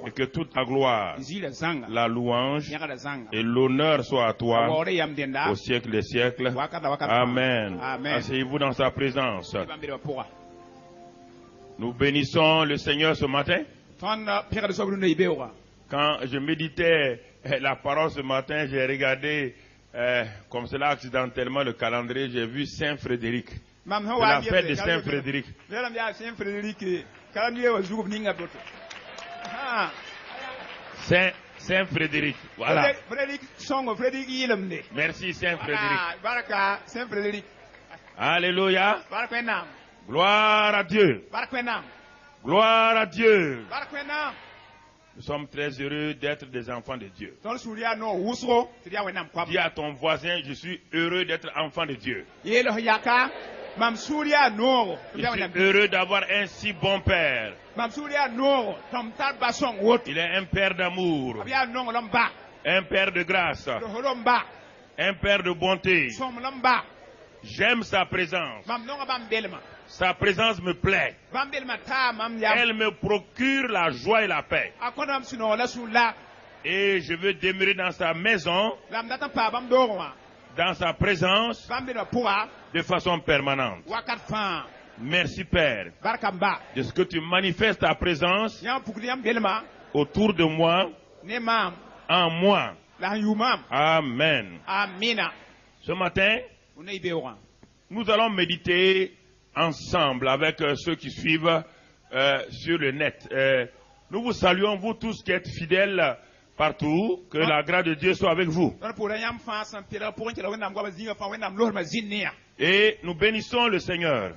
Et que toute la gloire, la louange et l'honneur soient à toi au siècle des siècles. Amen. Asseyez-vous dans sa présence. Nous bénissons le Seigneur ce matin. Quand je méditais la parole ce matin, j'ai regardé comme cela accidentellement le calendrier, j'ai vu Saint Frédéric. La fête de Saint Frédéric. Saint Frédéric, voilà. Merci Saint Frédéric. Alléluia. Gloire à Dieu. Gloire à Dieu. Nous sommes très heureux d'être des enfants de Dieu. Dis à ton voisin, je suis heureux d'être enfant de Dieu. Je suis heureux d'avoir un si bon père. Il est un père d'amour, un père de grâce, un père de bonté. J'aime sa présence. Sa présence me plaît. Elle me procure la joie et la paix. Et je veux demeurer dans sa maison, dans sa présence, de façon permanente. Merci Père de ce que tu manifestes ta présence autour de moi, en moi. Amen. Ce matin, nous allons méditer ensemble avec ceux qui suivent sur le net. Nous vous saluons, vous tous qui êtes fidèles partout, que la grâce de Dieu soit avec vous. Et nous bénissons le Seigneur.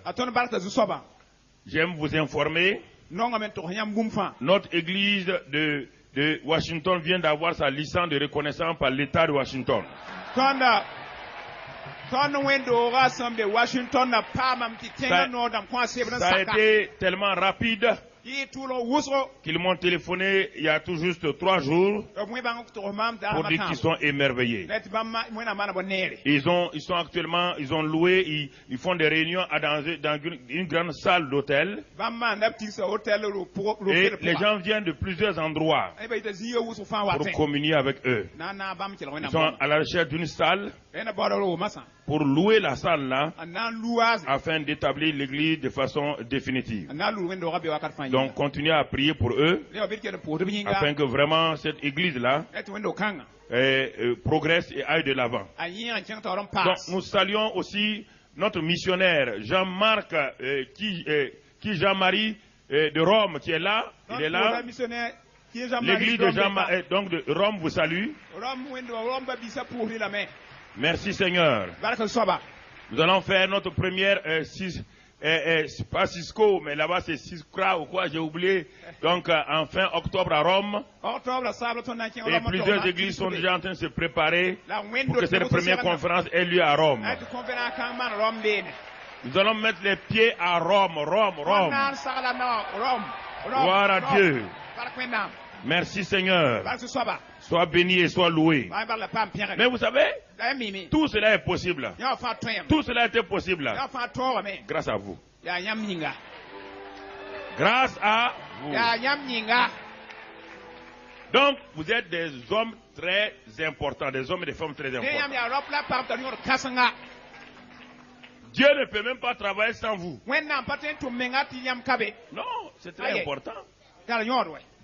J'aime vous informer, notre église de Washington vient d'avoir sa licence de reconnaissance par l'État de Washington. Ça a été tellement rapide qu'ils m'ont téléphoné il y a tout juste 3 jours pour dire qu'ils sont émerveillés. Ils ont loué, ils font des réunions dans une grande salle d'hôtel. Et les gens viennent de plusieurs endroits pour communier avec eux. Ils sont à la recherche d'une salle pour louer la salle là afin d'établir l'église de façon définitive. Donc continuez à prier pour eux afin que vraiment cette église là progresse et aille de l'avant. Donc nous saluons aussi notre missionnaire Jean-Marc Jean-Marie de Rome qui est là. Il est là. L'église de Jean-Marie donc de Rome vous salue. Merci Seigneur. Nous allons faire notre première pas Cisco, mais là-bas c'est Ciscra ou quoi, j'ai oublié. Donc en fin octobre à Rome. Et plusieurs églises sont déjà en train de se préparer pour que cette première conférence ait lieu à Rome. Nous allons mettre les pieds à Rome. Gloire à Dieu. Merci Seigneur. Sois béni et sois loué. Mais vous savez, tout cela est possible. Tout cela était possible grâce à vous. Grâce à vous. Donc, vous êtes des hommes très importants, des hommes et des femmes très importants. Dieu ne peut même pas travailler sans vous. Non, c'est très important.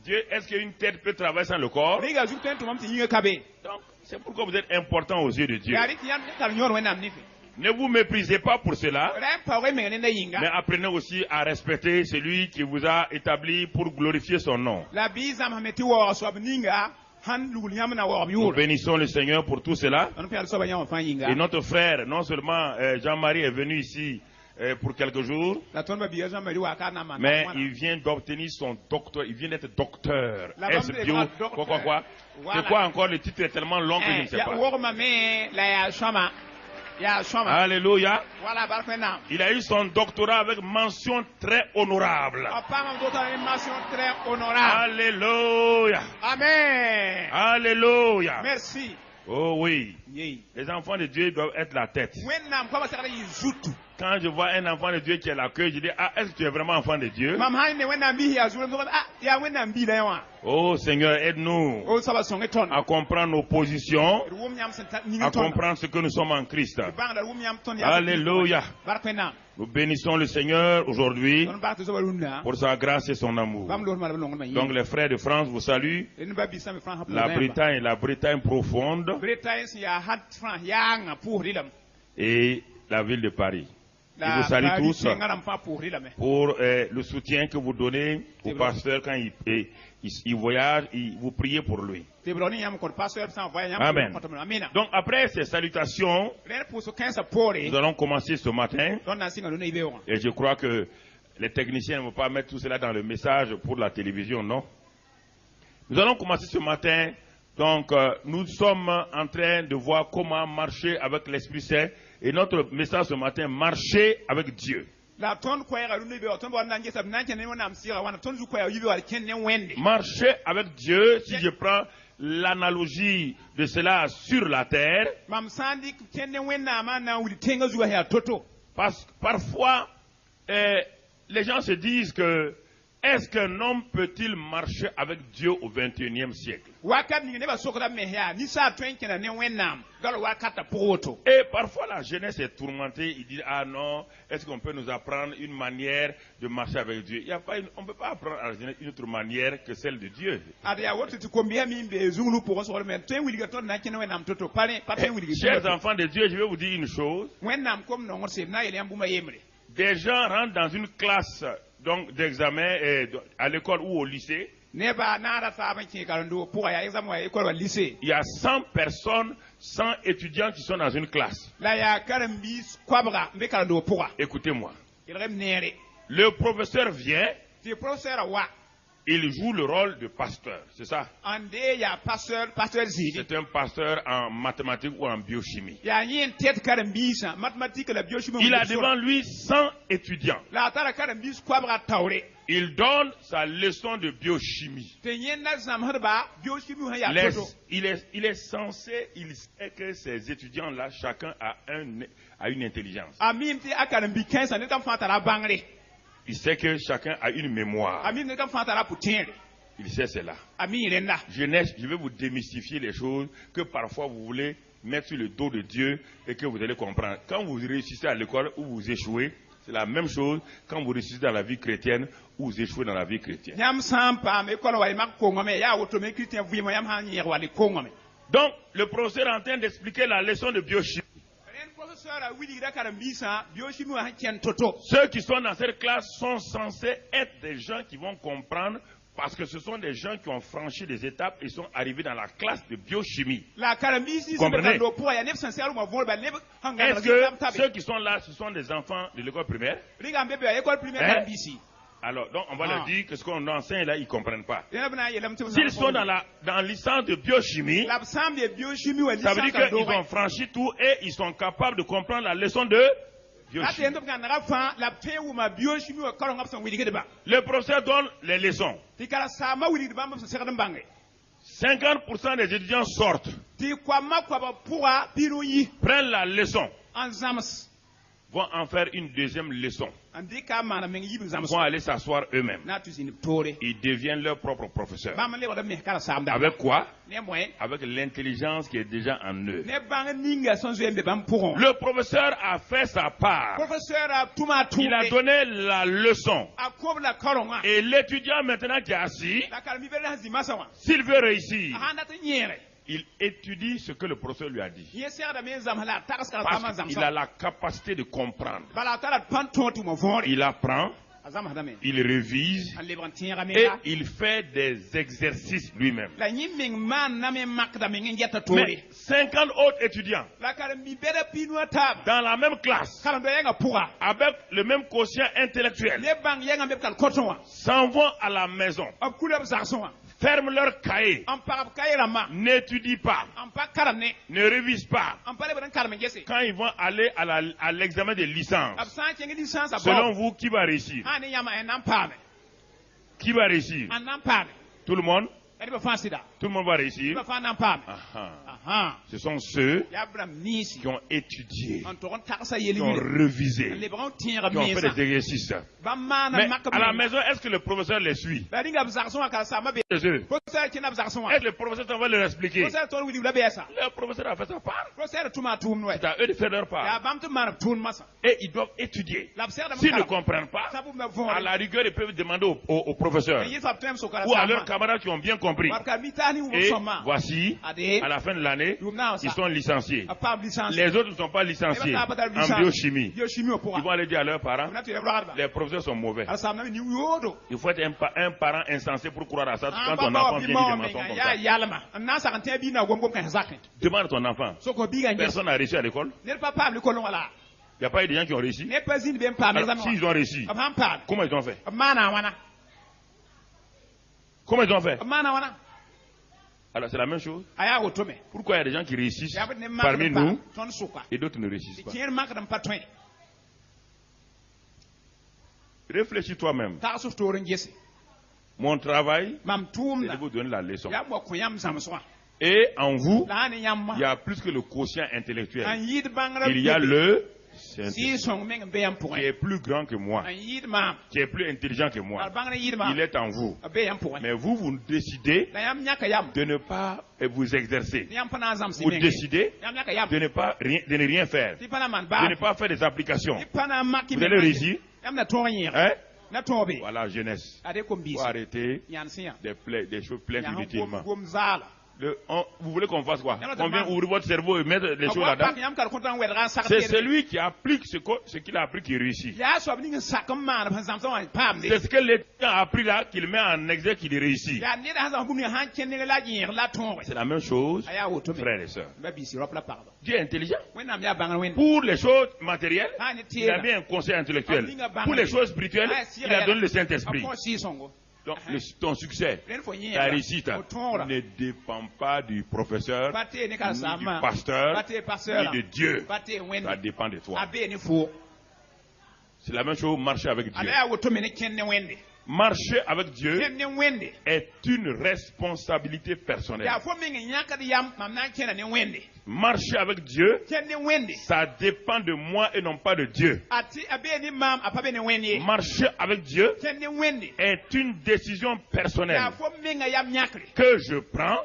Dieu, est-ce qu'une tête peut travailler sans le corps? Donc, c'est pourquoi vous êtes important aux yeux de Dieu. Ne vous méprisez pas pour cela, mais apprenez aussi à respecter celui qui vous a établi pour glorifier son nom. Nous bénissons le Seigneur pour tout cela. Et notre frère, non seulement Jean-Marie est venu ici pour quelques jours, mais il vient d'obtenir son doctorat, il vient d'être docteur. Est-ce bio? Quoi? C'est quoi encore? Le titre est tellement long que je ne sais pas. Alléluia. Il a eu son doctorat avec mention très honorable. Alléluia. Amen. Alléluia. Merci. Oh oui. Les enfants de Dieu doivent être la tête. Quand je vois un enfant de Dieu qui est l'accueil, je dis, ah, est-ce que tu es vraiment enfant de Dieu? Oh Seigneur, aide-nous à comprendre nos positions, à comprendre ce que nous sommes en Christ. Alléluia. Nous bénissons le Seigneur aujourd'hui pour sa grâce et son amour. Donc les frères de France vous saluent. La Bretagne profonde et la ville de Paris. Je vous salue tous pour le soutien que vous donnez au pasteur quand il voyage, vous priez pour lui. Amen. Donc après ces salutations, nous allons commencer ce matin. Et je crois que les techniciens ne vont pas mettre tout cela dans le message pour la télévision, non? Nous allons commencer ce matin. Donc nous sommes en train de voir comment marcher avec l'Esprit Saint. Et notre message ce matin, marcher avec Dieu. Marcher avec Dieu, si je prends l'analogie de cela sur la terre, parce que parfois, les gens se disent que est-ce qu'un homme peut-il marcher avec Dieu au 21e siècle? Et parfois la jeunesse est tourmentée, ils disent, ah non, est-ce qu'on peut nous apprendre une manière de marcher avec Dieu? On ne peut pas apprendre à la jeunesse une autre manière que celle de Dieu. Chers enfants de Dieu, je vais vous dire une chose. Des gens rentrent dans une classe d'examen à l'école ou au lycée. Il y a 100 personnes, 100 étudiants qui sont dans une classe. Écoutez-moi. Le professeur vient. Il joue le rôle de pasteur, c'est ça? C'est un pasteur en mathématiques ou en biochimie. Il a devant lui 100 étudiants. Il donne sa leçon de biochimie. Il est censé, il sait que ces étudiants-là, chacun a une intelligence. Il sait que chacun a une mémoire. Il sait cela. Jeunesse, je vais vous démystifier les choses que parfois vous voulez mettre sur le dos de Dieu et que vous allez comprendre. Quand vous réussissez à l'école ou vous échouez, c'est la même chose quand vous réussissez dans la vie chrétienne ou vous échouez dans la vie chrétienne. Donc, le professeur est en train d'expliquer la leçon de biochimie. Ceux qui sont dans cette classe sont censés être des gens qui vont comprendre parce que ce sont des gens qui ont franchi des étapes et sont arrivés dans la classe de biochimie. Comprenez? Est-ce que ceux qui sont là, ce sont des enfants de l'école primaire? Alors, donc on va leur dire que ce qu'on enseigne là, ils ne comprennent pas. S'ils sont dans licence de biochimie, ça veut dire qu'ils ont franchi tout et ils sont capables de comprendre la leçon de biochimie. Le professeur donne les leçons. 50% des étudiants sortent, prennent la leçon, vont en faire une deuxième leçon, vont aller s'asseoir eux-mêmes. Ils deviennent leur propre professeur. Avec quoi? Avec l'intelligence qui est déjà en eux. Le professeur a fait sa part. Il a donné la leçon. Et l'étudiant maintenant qui est assis, s'il veut réussir, il étudie ce que le professeur lui a dit. Parce qu'il a la capacité de comprendre. Il apprend, il révise et il fait des exercices lui-même. Mais 50 autres étudiants dans la même classe avec le même quotient intellectuel s'en vont à la maison, ferment leur cahier, n'étudient pas, ne révisent pas. Quand ils vont aller à l'examen de licence, selon vous, qui va réussir? Qui va réussir? Tout le monde? Tout le monde va réussir. Ce sont ceux qui ont étudié, qui ont révisé, qui ont fait des exercices. Mais à la maison, est-ce que le professeur les suit? Est-ce que le professeur va leur expliquer? Le professeur a fait sa part. C'est à eux de faire leur part. Et ils doivent étudier. S'ils ne comprennent pas, à la rigueur, ils peuvent demander au professeur ou à leurs camarades qui ont bien compris. Et voici, à la fin de l'année, ils sont licenciés. Les autres ne sont pas licenciés en biochimie. Ils vont aller dire à leurs parents, les professeurs sont mauvais. Il faut être un parent insensé pour croire à ça quand ton enfant vient dire des mensonges comme ça. Demande à ton enfant. Personne n'a réussi à l'école. Il n'y a pas eu de gens qui ont réussi. Alors, s'ils ont réussi, comment ils ont fait? Comment ils ont fait? Alors c'est la même chose. Pourquoi il y a des gens qui réussissent parmi nous et d'autres ne réussissent pas? Réfléchis toi-même. Mon travail, c'est de vous donner la leçon. Et en vous, il y a plus que le quotient intellectuel. Il y a le Saint-Esprit qui est plus grand que moi, qui est plus intelligent que moi. Il est en vous. Mais vous décidez de ne pas vous exercer. Vous décidez de ne rien faire, de ne pas faire des applications. Vous allez réussir. Voilà, jeunesse. Faut arrêter des choses pleines inutilement. Vous voulez qu'on fasse quoi? On vient ouvrir votre cerveau et mettre les choses là-dedans? C'est celui qui applique ce qu'il a appris qui réussit. C'est ce que l'État a appris là, qu'il met en exergue, qu'il réussit. C'est la même chose, frères et sœurs. Dieu est intelligent. Pour les choses matérielles, il a mis un conseil intellectuel. Pour les choses spirituelles, il a donné le Saint-Esprit. Donc, ton succès, ta réussite, ne dépend pas du professeur, ni du pasteur, ni de Dieu. Ça dépend de toi. C'est la même chose, marcher avec Dieu. Marcher avec Dieu est une responsabilité personnelle. Marcher avec Dieu, ça dépend de moi et non pas de Dieu. Marcher avec Dieu est une décision personnelle que je prends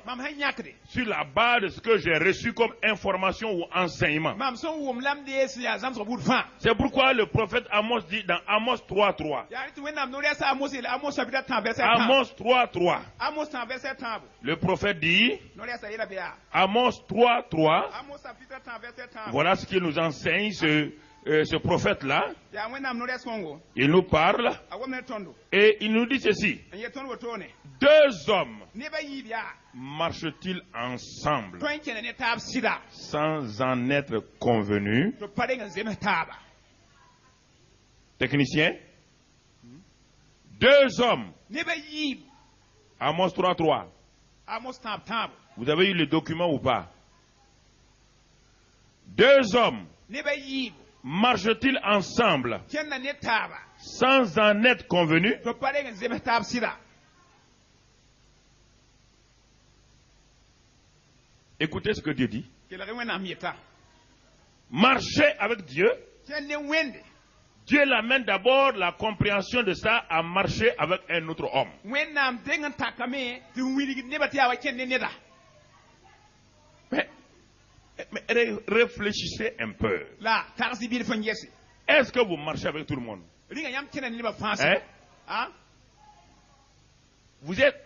sur la base de ce que j'ai reçu comme information ou enseignement. C'est pourquoi le prophète Amos dit dans Amos 3.3. Amos 3.3. Le prophète dit, Amos 3.3. Voilà ce qu'il nous enseigne ce prophète-là. Il nous parle et il nous dit ceci. Deux hommes marchent-ils ensemble sans en être convenus? Technicien? Deux hommes. Amos 3.3. Vous avez eu le document ou pas? Deux hommes marchent-ils ensemble sans en être convenus? Écoutez ce que Dieu dit. Marcher avec Dieu. Dieu l'amène d'abord la compréhension de ça à marcher avec un autre homme. Mais réfléchissez un peu. Est-ce que vous marchez avec tout le monde? Hein? Vous êtes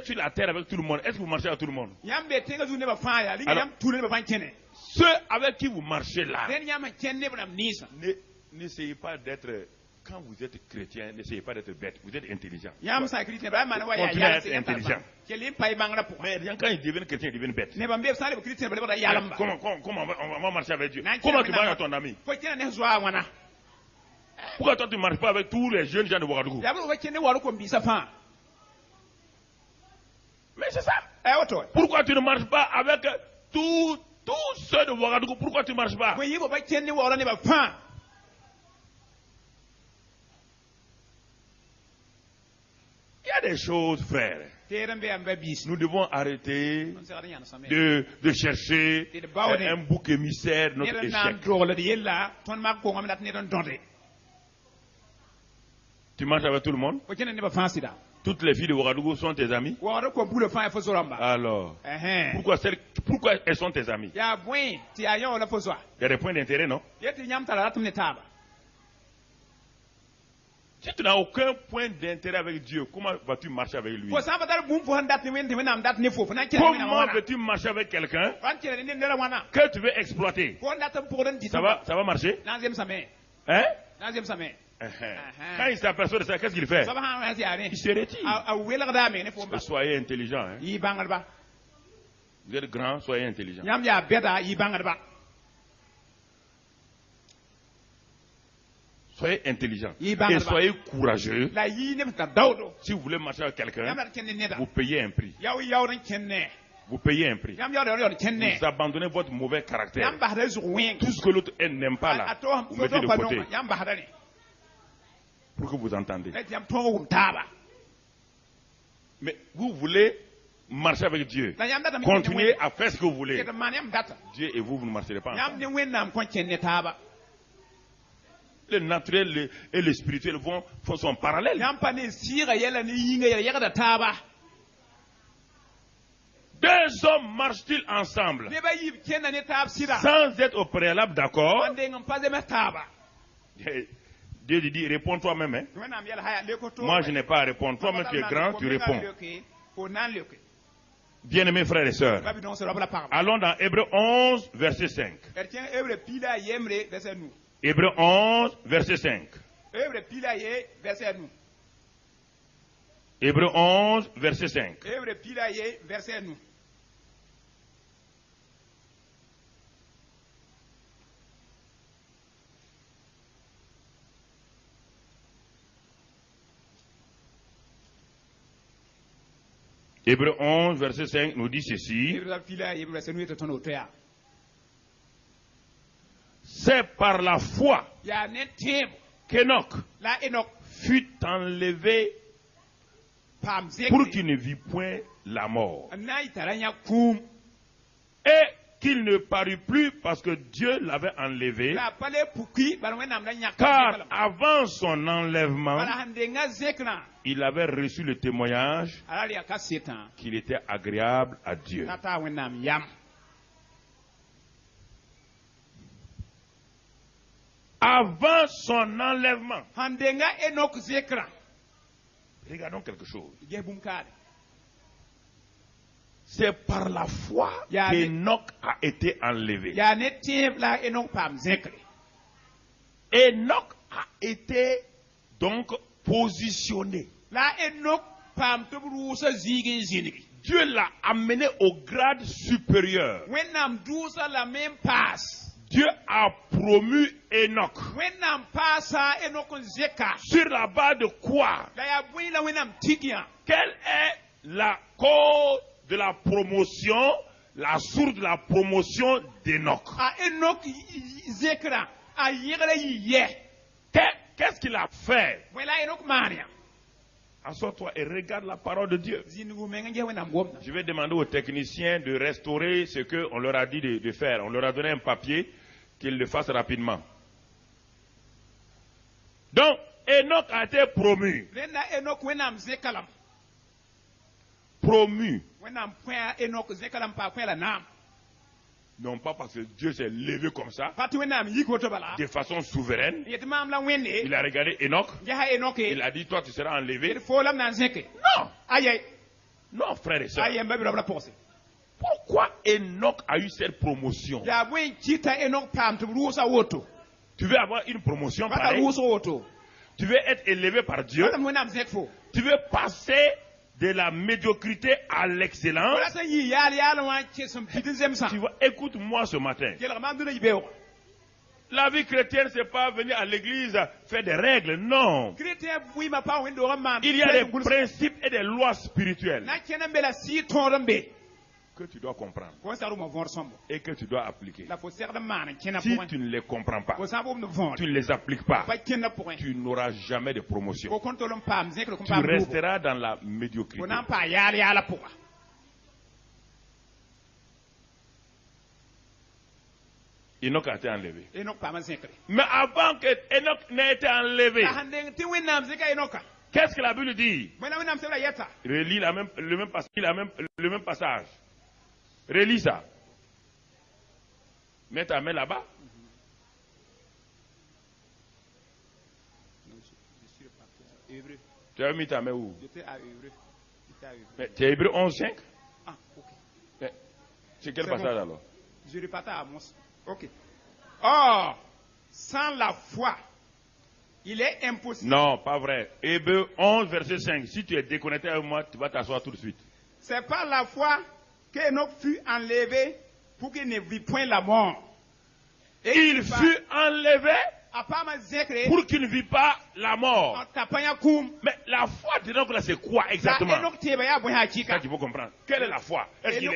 sur la terre avec tout le monde. Est-ce que vous marchez avec tout le monde? Alors, ceux avec qui vous marchez là, n'essayez pas d'être... Quand vous êtes chrétien, n'essayez pas d'être bête. Vous êtes intelligent. Continuez à être intelligent. Mais quand ils deviennent chrétiens, ils deviennent bêtes. Comment on va marcher avec Dieu? Comment tu marches avec ton ami? Pourquoi toi tu ne marches pas avec tous les jeunes gens de Ouagadougou? Mais c'est ça. Pourquoi tu ne marches pas avec tous ceux de Ouagadougou? Pourquoi tu ne marches pas? Il y a les choses, frères. Nous devons arrêter de chercher un bouc émissaire, notre échec. Tu marches avec tout le monde? Toutes les filles de Ouagadougou sont tes amies? Alors, pourquoi elles sont tes amies? Il y a des points d'intérêt, non? Si tu n'as aucun point d'intérêt avec Dieu, comment vas-tu marcher avec lui? Comment veux-tu marcher avec quelqu'un que tu veux exploiter? Ça va marcher? Hein? Quand il s'aperçoit de ça, qu'est-ce qu'il fait? Il se retire. Soyez intelligent. Hein? Vous êtes grand, soyez intelligent. Soyez intelligent. Et soyez courageux. Si vous voulez marcher avec quelqu'un, vous payez un prix. Vous payez un prix. Vous abandonnez votre mauvais caractère. Tout ce que l'autre n'aime pas là, vous mettez de côté. Pour que vous entendiez. Mais vous voulez marcher avec Dieu. Continuez à faire ce que vous voulez. Dieu et vous ne marcherez pas ensemble. Le naturel et le spirituel sont parallèles. Deux hommes marchent-ils ensemble sans être au préalable d'accord? Dieu dit, réponds toi-même. Hein? Moi, je n'ai pas à répondre. Toi-même, tu es grand, tu réponds. Bien-aimés frères et sœurs, allons dans Hébreux 11, verset 5. Hébreux 11, verset 5. Hébreux 11, verset 5. Hébreux 11, verset 5 nous dit ceci. C'est par la foi qu'Enoch fut enlevé pour qu'il ne vit point la mort. Et qu'il ne parut plus parce que Dieu l'avait enlevé. Car avant son enlèvement, il avait reçu le témoignage qu'il était agréable à Dieu. Avant son enlèvement. Regardons quelque chose. C'est par la foi qu'Enoch a été enlevé. Enoch a été donc positionné. Dieu l'a amené au grade supérieur. Dieu a promu Enoch. Sur la base de quoi? Quelle est la cause de la promotion, la source de la promotion d'Enoch? Qu'est-ce qu'il a fait? Assois-toi et regarde la parole de Dieu. Je vais demander aux techniciens de restaurer ce qu'on leur a dit de faire. On leur a donné un papier qu'ils le fassent rapidement. Donc, Enoch a été promu. Promu. Non pas parce que Dieu s'est levé comme ça, de façon souveraine. Il a regardé Enoch. Il a dit, toi tu seras enlevé. Non. Non, frère et soeur. Pourquoi Enoch a eu cette promotion? Tu veux avoir une promotion pareille? Tu veux être élevé par Dieu? Tu veux passer de la médiocrité à l'excellence? Tu vois, écoute-moi ce matin. La vie chrétienne, c'est pas venir à l'église faire des règles, non. Il y a des principes et des lois spirituelles que tu dois comprendre et que tu dois appliquer. Si tu ne les comprends pas, tu ne les appliques pas, tu n'auras jamais de promotion. Tu resteras dans la médiocrité. Enoch a été enlevé. Mais avant que Enoch n'ait été enlevé, qu'est-ce que la Bible dit? Relis le même passage. Relis ça. Mets ta main là-bas. Tu as mis ta main où? Tu es Hébreu 11:5? Ah, ok. C'est quel passage alors? Je repartais à Amos. Ok. Or, sans la foi, il est impossible. Non, pas vrai. Hébreu 11, verset 5. Si tu es déconnecté avec moi, tu vas t'asseoir tout de suite. C'est par la foi qu'Enoch fut enlevé pour qu'il ne vit point la mort. Et il fut enlevé pour qu'il ne vit pas la mort. Mais la foi d'Enoch là, c'est quoi exactement? C'est ça qu'il faut comprendre. Quelle est la foi? Est-ce qu'il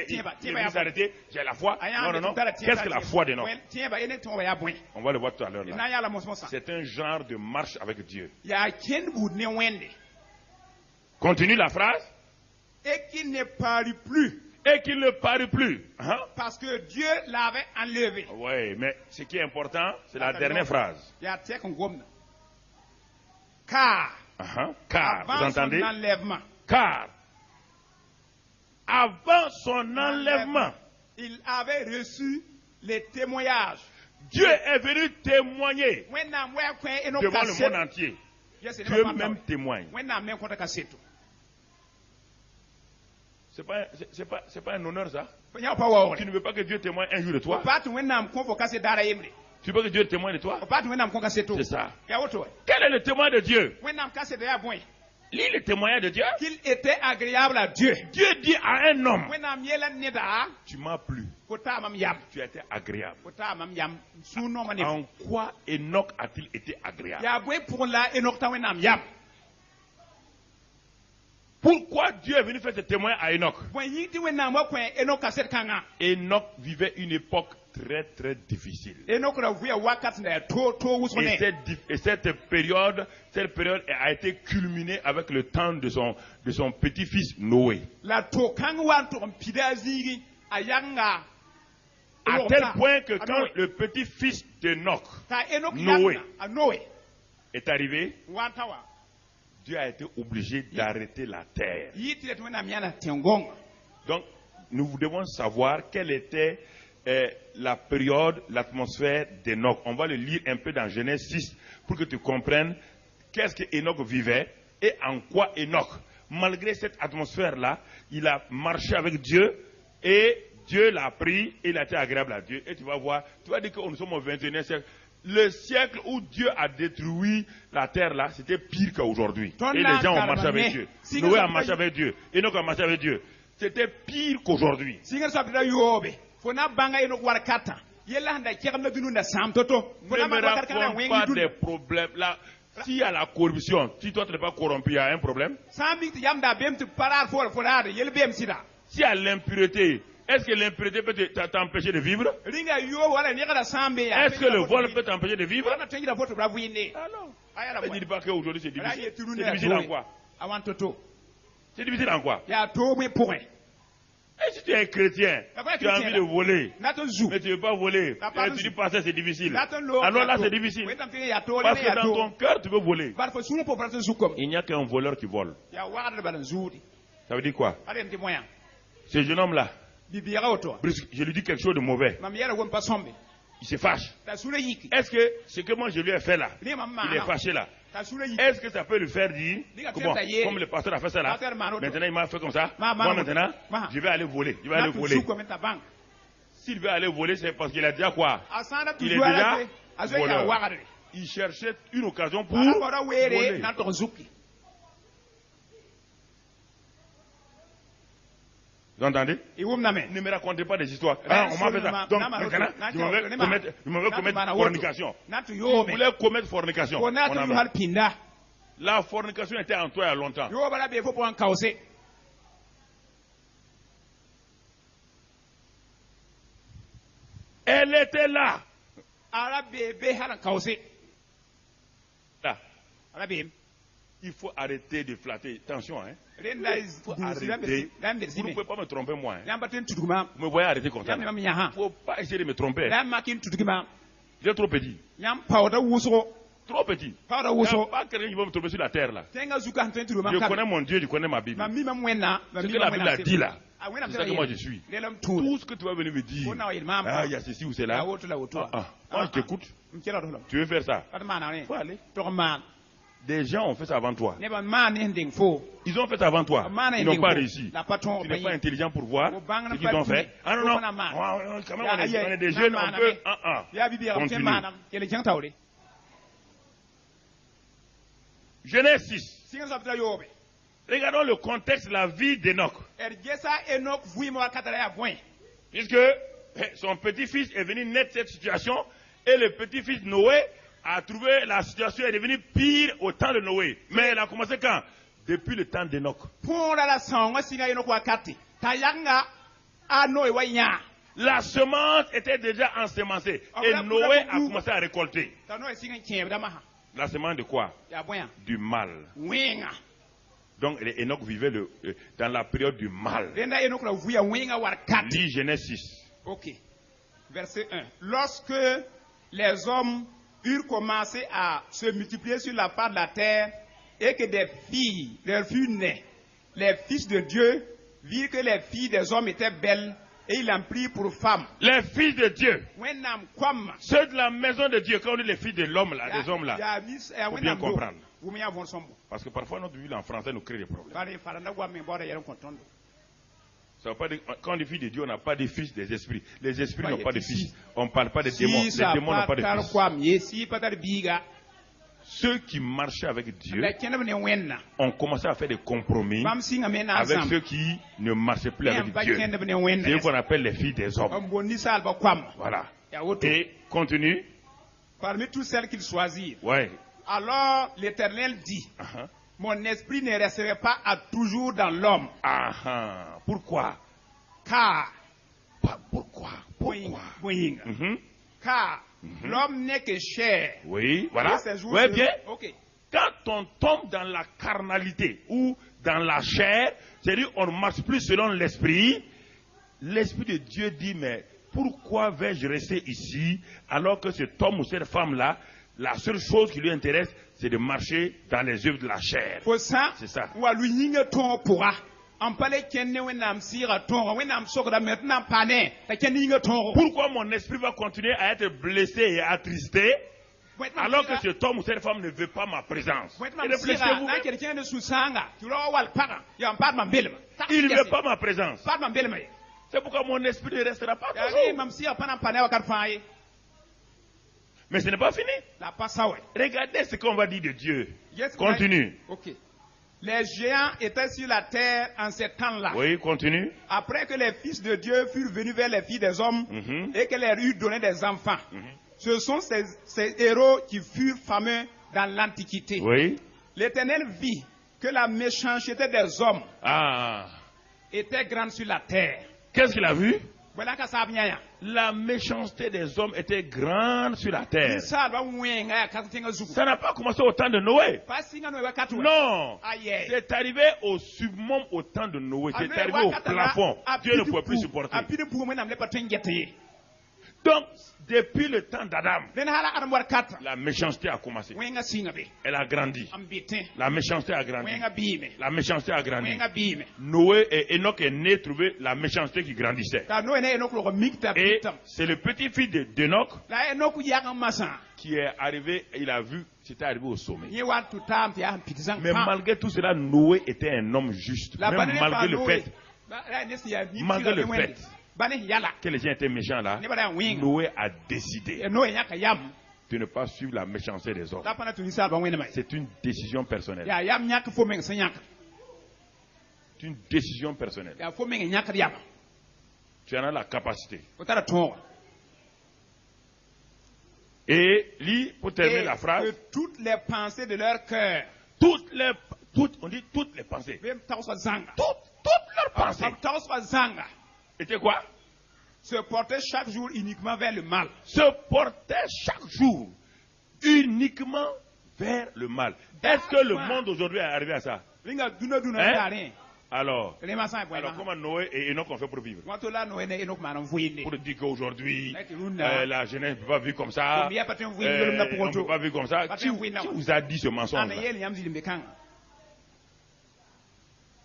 est s'arrêter? J'ai la foi? Non. Qu'est-ce que la foi d'Enoch? On va le voir tout à l'heure là. C'est un genre de marche avec Dieu. Continue la phrase. Et qu'il ne parut plus. Et qu'il ne parut plus. Parce que Dieu l'avait enlevé. Oui, mais ce qui est important, c'est la dernière phrase. Car, vous entendez? Son enlèvement, car, avant son enlèvement, il avait reçu les témoignages. Dieu est venu témoigner devant le monde entier. Dieu même témoigne. C'est pas un honneur ça? Tu ne veux pas que Dieu témoigne un jour de toi? Tu veux que Dieu témoigne de toi? C'est ça. Quel est le témoin de Dieu? Lis le témoignage de Dieu. Qu'il était agréable à Dieu. Dieu dit à un homme, tu m'as plu. Tu as été agréable. En quoi Enoch a-t-il été agréable? Pourquoi Dieu est venu faire ce témoin à Enoch? Enoch vivait une époque très très difficile. Et cette période a été culminée avec le temps de son petit-fils Noé. À tel point que quand le petit-fils d'Enoch, Noé, est arrivé, Dieu a été obligé d'arrêter la terre. Donc, nous devons savoir quelle était la période, l'atmosphère d'Enoch. On va le lire un peu dans Genèse 6 pour que tu comprennes qu'est-ce que Enoch vivait et en quoi Enoch, malgré cette atmosphère-là, il a marché avec Dieu et Dieu l'a pris et il a été agréable à Dieu. Et tu vas voir, tu vas dire que nous sommes au 21e siècle. Le siècle où Dieu a détruit la terre là, c'était pire qu'aujourd'hui. Et les gens ont marché avec Dieu. Noé a marché avec Dieu. Enoch a marché avec Dieu. C'était pire qu'aujourd'hui. Ne me raconte pas des problèmes. Là, s'il y a la corruption, si toi tu n'es pas corrompu, il y a un problème. S'il y a l'impureté, est-ce que l'impureté peut t'empêcher de vivre? Est-ce que le vol peut t'empêcher de vivre? Ah non. Ne dis pas qu'aujourd'hui c'est difficile. C'est difficile en quoi? C'est difficile en quoi? Et si tu es chrétien, tu as envie de voler, mais tu ne veux pas voler, et tu dis pas ça c'est difficile. Alors là c'est difficile. Parce que dans ton cœur tu veux voler. Il n'y a qu'un voleur qui vole. Ça veut dire quoi? Ce jeune homme là, je lui dis quelque chose de mauvais, il se fâche. Est-ce que ce que moi je lui ai fait là, il est fâché là, est-ce que ça peut lui faire dire, comme le pasteur a fait ça là, maintenant il m'a fait comme ça, moi maintenant je vais aller voler, S'il veut aller voler, c'est parce qu'il a déjà quoi? Il est déjà voleur. Il cherchait une occasion pour voler. Vous entendez? Ne me racontez pas des histoires. Ah, on m'a fait ça. Donc maintenant, je me veux commettre fornication. Vous voulez commettre fornication. La fornication était en toi il y a longtemps. Elle était là. Là. Il faut arrêter de flatter. Attention, hein. Il faut arrêter. Vous ne pouvez pas me tromper, moi. Hein. Vous me voyez arrêter comme ça. Il ne faut pas essayer de me tromper. J'ai trop petit. Trop petit. Il n'y a pas quelqu'un qui va me tromper sur la terre, là. Je connais mon Dieu, je connais ma Bible. Ce que la Bible a dit, là. C'est ça que moi je suis. Tout ce que tu vas venir me dire, il y a ceci ou cela. Moi je t'écoute. Tu veux faire ça? Il faut aller. Des gens ont fait ça avant toi. Ils ont fait ça avant toi. Ils n'ont pas réussi. Tu n'es pas intelligent pour voir ce qu'ils ont fait. Ah non, non. Quand même, on est des jeunes, on peut. Continue. Genèse 6. Regardons le contexte de la vie d'Enoch. Puisque son petit-fils est venu naître cette situation et le petit-fils Noé a trouvé la situation est devenue pire au temps de Noé. Mais elle a commencé quand? Depuis le temps d'Enoch. La semence était déjà ensemencée et Noé a commencé à récolter. La semence de quoi? Du mal. Donc Enoch vivait dans la période du mal. Lis Genèse 6. Ok. Verset 1. Lorsque les hommes eurent commencé à se multiplier sur la part de la terre et que des filles leur furent nées, les fils de Dieu virent que les filles des hommes étaient belles et ils l'en prirent pour femmes. Les fils de Dieu. Ceux de la maison de Dieu, quand on dit les filles de l'homme là, des hommes là, il faut bien comprendre. Parce que parfois notre Bible en français nous crée des problèmes. Ça veut pas dire, quand on dit filles de Dieu, on n'a pas de fils des esprits. Les esprits n'ont pas de fils. On ne parle pas des démons. Les démons n'ont pas de fils. Ceux qui marchaient avec Dieu ont commencé à faire des compromis avec ceux qui ne marchaient plus avec Dieu. C'est eux qu'on appelle les filles des hommes. Voilà. Et continue. Parmi toutes celles qu'ils choisirent. Ouais. Alors l'Éternel dit, mon esprit ne resterait pas à toujours dans l'homme. Pourquoi? Car. Pourquoi? Car l'homme n'est que chair. Oui, voilà. Oui, bien. Okay. Quand on tombe dans la carnalité ou dans la chair, c'est-à-dire on ne marche plus selon l'esprit, l'esprit de Dieu dit, mais pourquoi vais-je rester ici alors que cet homme ou cette femme-là, la seule chose qui lui intéresse, c'est de marcher dans les œuvres de la chair. C'est ça. Pourquoi mon esprit va continuer à être blessé et attristé alors que cet homme ou cette femme ne veut pas ma présence? Il ne veut pas ma présence. C'est pourquoi mon esprit ne restera pas toujours. Mais ce n'est pas fini. Regardez ce qu'on va dire de Dieu. Continue. Okay. Les géants étaient sur la terre en ces temps-là. Oui, continue. Après que les fils de Dieu furent venus vers les filles des hommes et que leur eurent donné des enfants. Ce sont ces héros qui furent fameux dans l'Antiquité. Oui. L'Éternel vit que la méchanceté des hommes était grande sur la terre. Qu'est-ce qu'il a vu? La méchanceté des hommes était grande sur la terre. Ça n'a pas commencé au temps de Noé. Non. C'est arrivé au summum au temps de Noé. C'est arrivé au plafond. Dieu ne pouvait plus supporter. Donc, depuis le temps d'Adam, la méchanceté a commencé. Elle a grandi. La méchanceté a grandi. La méchanceté a grandi. Noé et Enoch est né trouver la méchanceté qui grandissait. Et c'est le petit-fils d'Enoch qui est arrivé, il a vu, c'était arrivé au sommet. Mais malgré tout cela, Noé était un homme juste. Même malgré le fait. Malgré le fait que les gens étaient méchants là, Noé a décidé de ne pas suivre la méchanceté des hommes. C'est une décision personnelle. C'est une décision personnelle. Tu en as la capacité. Et lis pour terminer la phrase. Que toutes les pensées de leur cœur. On dit toutes les pensées. Toutes leurs pensées. Était quoi? se portait chaque jour uniquement vers le mal. Se portait chaque jour uniquement vers le mal. Est-ce que le monde aujourd'hui est arrivé à ça? Hein? Alors, comment Noé et Enoch ont fait pour vivre? Pour dire qu'aujourd'hui, la jeunesse ne peut pas vivre comme ça. On ne peut pas vivre comme ça. Qui vous a dit ce mensonge?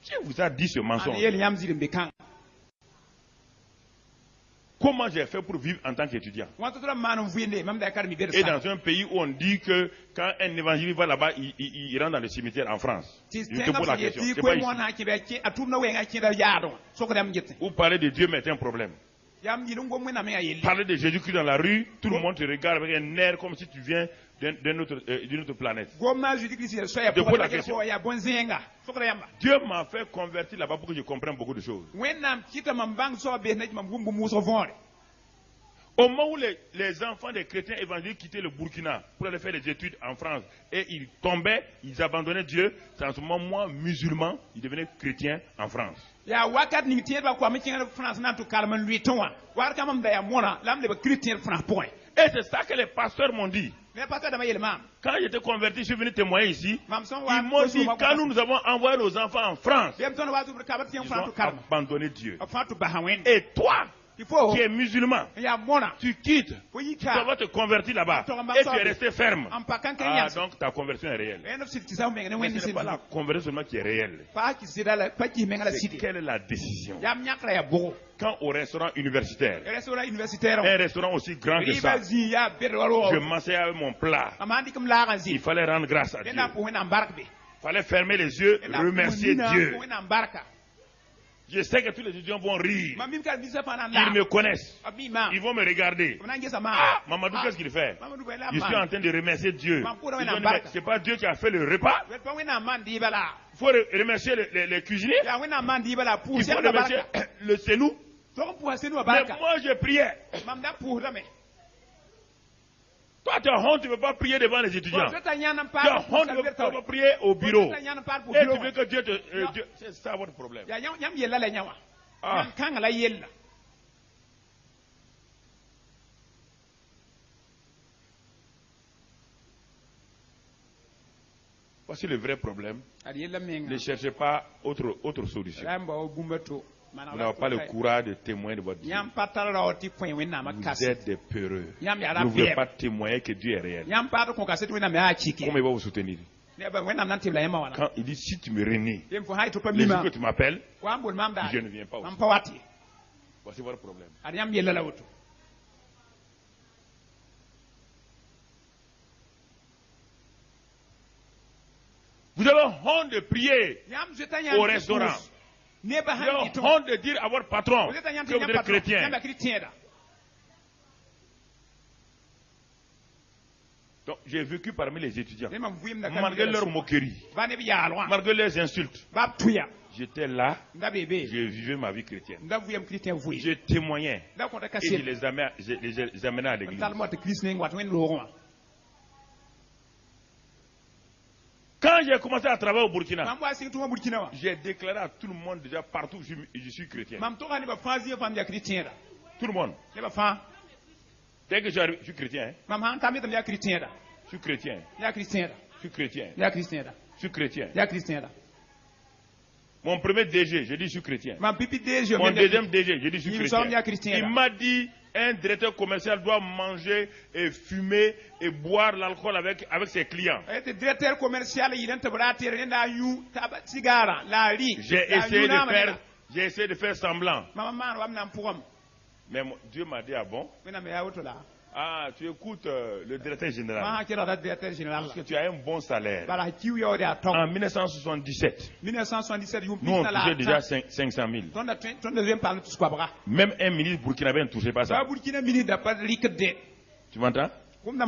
Qui vous a dit ce mensonge? Comment j'ai fait pour vivre en tant qu'étudiant? Et dans un pays où on dit que quand un évangile va là-bas, il rentre dans le cimetière en France. Je te pose la question. Vous parlez de Dieu, mais c'est un problème. Parler de Jésus-Christ dans la rue, tout le monde te regarde avec un air comme si tu viens d'une autre planète. Je pose la question. Dieu m'a fait convertir là-bas pour que je comprenne beaucoup de choses. Au moment où les enfants des chrétiens évangéliques quittaient le Burkina pour aller faire des études en France et ils tombaient, ils abandonnaient Dieu, c'est en ce moment, moi, musulman, ils devenaient chrétiens en France. Et c'est ça que les pasteurs m'ont dit. Quand j'étais converti, je suis venu témoigner ici. Ils m'ont dit, quand nous avons envoyé nos enfants en France, ils ont abandonné Dieu. Et toi, qui es musulman, tu quittes, tu vas te convertir là-bas et tu es resté ferme. Ah, donc ta conversion est réelle. Mais ce n'est pas la conversion seulement qui est réelle. C'est quelle est la décision? Quand au restaurant universitaire, un restaurant aussi grand que ça, je m'asseyais avec mon plat, il fallait rendre grâce à Dieu. Il fallait fermer les yeux, remercier Dieu. Je sais que tous les étudiants vont rire. Ils me connaissent. Ils vont me regarder. Ah, Mamadou, qu'est-ce qu'il fait? Je suis en train de remercier Dieu. C'est pas Dieu qui a fait le repas. Il faut remercier les cuisiniers. Il faut remercier le Sénou. Mais moi, je priais. Toi, tu as honte, tu ne veux pas prier devant les étudiants. Tu as honte, tu ne veux pas prier au bureau. Et tu veux que Dieu te... c'est ça votre problème. Ah. Voici le vrai problème. Ne cherchez pas autre solution. Vous n'avez pas le courage de témoigner de votre Dieu. Vous êtes des peureux. Vous ne voulez pas témoigner que Dieu est réel. Comment il va vous soutenir? Quand il dit si tu me renies, les jours que tu m'appelles, je ne viens pas aussi. Voici votre problème. Vous avez honte de prier au restaurant. Vous avez honte de dire à votre patron que vous êtes chrétien. Donc, j'ai vécu parmi les étudiants. Malgré leur moquerie, malgré leurs insultes, j'étais là, je vivais ma vie chrétienne. Je témoignais et je les amenais à l'église. Quand j'ai commencé à travailler au Burkina, j'ai déclaré à tout le monde déjà partout que je suis chrétien. Tout le monde. Dès que j'arrive, je suis chrétien. Je suis chrétien. Je suis chrétien. Je suis chrétien. Mon premier DG, j'ai dit je suis chrétien. Mon deuxième DG, j'ai dit je suis chrétien. Il m'a dit un directeur commercial doit manger et fumer et boire l'alcool avec ses clients. J'ai essayé de faire semblant. Mais Dieu m'a dit, ah bon? Ah, tu écoutes le directeur général. Parce que tu as un bon salaire. En 1977, nous on touchait déjà 500 000. Même un ministre burkinabé ne touchait pas ça. Tu m'entends?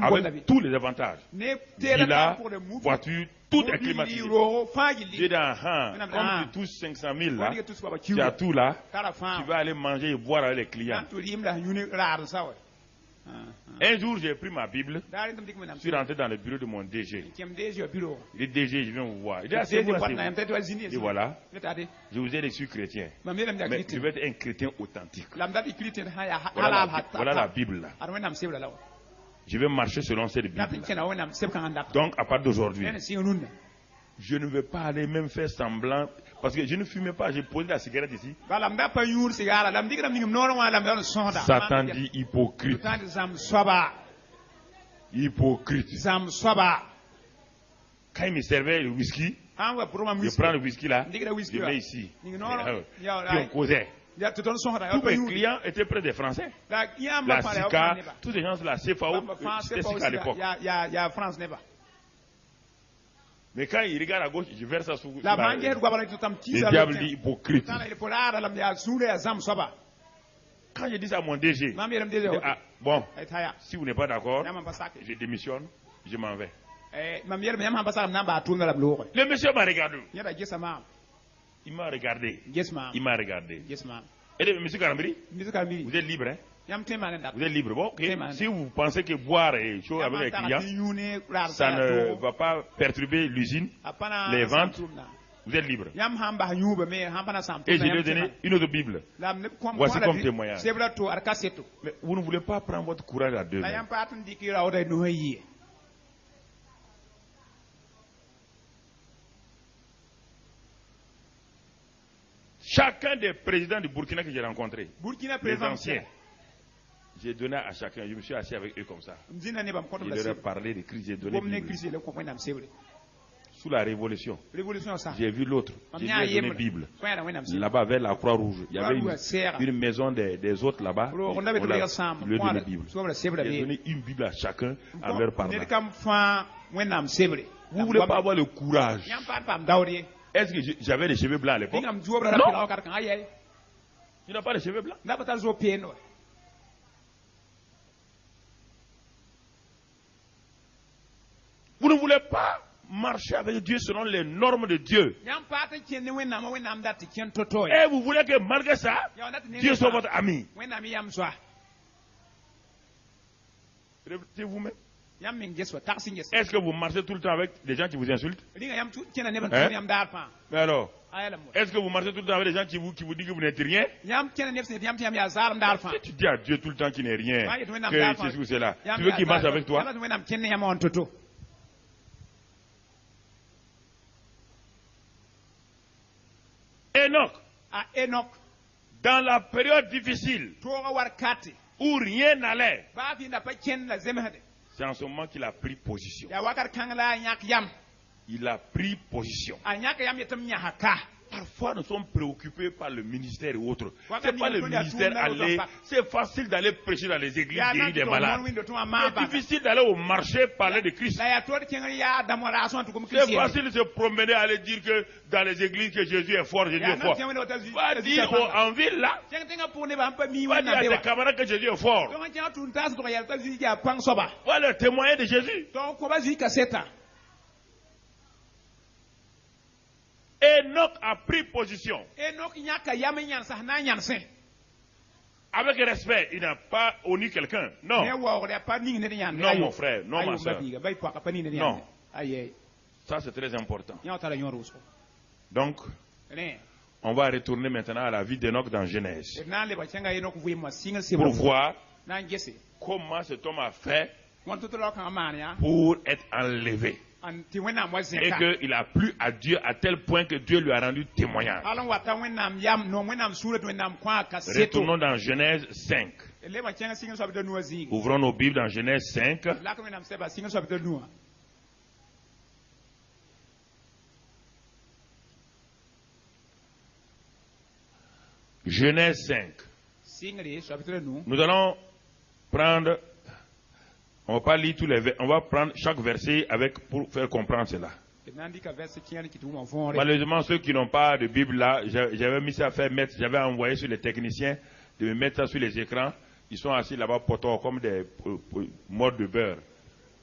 Avec tous les avantages. Villa, voiture, tout est climatisé. J'ai dit, comme tu touches 500 000 là, tu as tout là, tu vas aller manger et boire avec les clients. Un jour, j'ai pris ma Bible, je suis rentré dans le bureau de mon DG. Le DG, je viens vous voir. Il dit, c'est vous, et voilà, je vous ai reçu chrétien. Mais je veux être un chrétien authentique. Voilà la Bible là. Je vais marcher selon cette Bible. Donc, à partir d'aujourd'hui, je ne vais pas aller même faire semblant, parce que je ne fumais pas, j'ai posé la cigarette ici. Satan dit hypocrite. Hypocrite. Quand il me servait le whisky, je prends le whisky là, je mets ici. Puis on causait. Tous mes clients étaient près des Français. La SICA, tous ces gens de la CFAO, c'était SICA à l'époque. Mais quand il regarde à gauche, je verse ça sous le diable dit hypocrite. Quand je dis ça à mon DG, ah, bon, si vous n'êtes pas d'accord, je démissionne, je m'en vais. Le monsieur m'a regardé. Il m'a regardé. Il m'a regardé. Et monsieur Karambiri, vous êtes libre, hein? Vous êtes libre. Bon, okay. Si vous pensez que boire est chaud avec les clients, ça ne va pas perturber l'usine, les ventes, vous êtes libre. Et je lui ai donné une autre Bible. Voici comme témoignage. Mais vous ne voulez pas prendre votre courage à deux mains. Chacun des présidents du Burkina que j'ai rencontrés, les anciens, j'ai donné à chacun, je me suis assis avec eux comme ça. Je leur ai parlé de Christ, j'ai donné Bible. Sous la révolution, j'ai vu l'autre, j'ai lui ai donné Bible. Là-bas, vers la Croix-Rouge, il y avait une maison des autres là-bas. On lui a donné Bible. J'ai donné une Bible à chacun en leur parlant. Vous ne voulez pas avoir le courage? Est-ce que j'avais des cheveux blancs à l'époque? Non. Tu n'as pas de cheveux blancs? Vous ne voulez pas marcher avec Dieu selon les normes de Dieu. Et vous voulez que malgré ça, Dieu soit votre ami. C'est vous-même. Est-ce que vous marchez tout le temps avec des gens qui vous insultent? Hein? Mais alors, est-ce que vous marchez tout le temps avec des gens qui vous disent que vous n'êtes rien? Si tu dis à Dieu tout le temps qu'il n'est rien, que c'est ce ou c'est là, tu veux qu'il marche avec toi? Enoch, dans la période difficile où rien n'allait, c'est en ce moment qu'il a pris position. Il a pris position. Parfois, nous sommes préoccupés par le ministère et autres. C'est pas le ministère aller. C'est facile d'aller prêcher dans les églises, guérir des malades. C'est difficile d'aller au marché parler de Christ. C'est facile de se promener, aller dire que dans les églises que Jésus est fort, Jésus est fort. Va dire en ville là. Va dire à tes camarades que Jésus est fort. Va leur témoigner de Jésus. Enoch a pris position. Avec respect, il n'a pas honni quelqu'un. Non. Non, mon frère. Non, ma soeur. Non. Ça, c'est très important. Donc, on va retourner maintenant à la vie d'Enoch dans Genèse. Pour voir comment cet homme a fait pour être enlevé. Et qu'il a plu à Dieu à tel point que Dieu lui a rendu témoignage. Retournons dans Genèse 5. Ouvrons nos Bibles dans Genèse 5. Genèse 5. Nous allons prendre... On ne va pas lire tous les versets, on va prendre chaque verset pour faire comprendre cela. Malheureusement, ceux qui n'ont pas de Bible là, j'avais mis ça à faire mettre, j'avais envoyé sur les techniciens de me mettre ça sur les écrans. Ils sont assis là-bas potos comme des morts de beurre.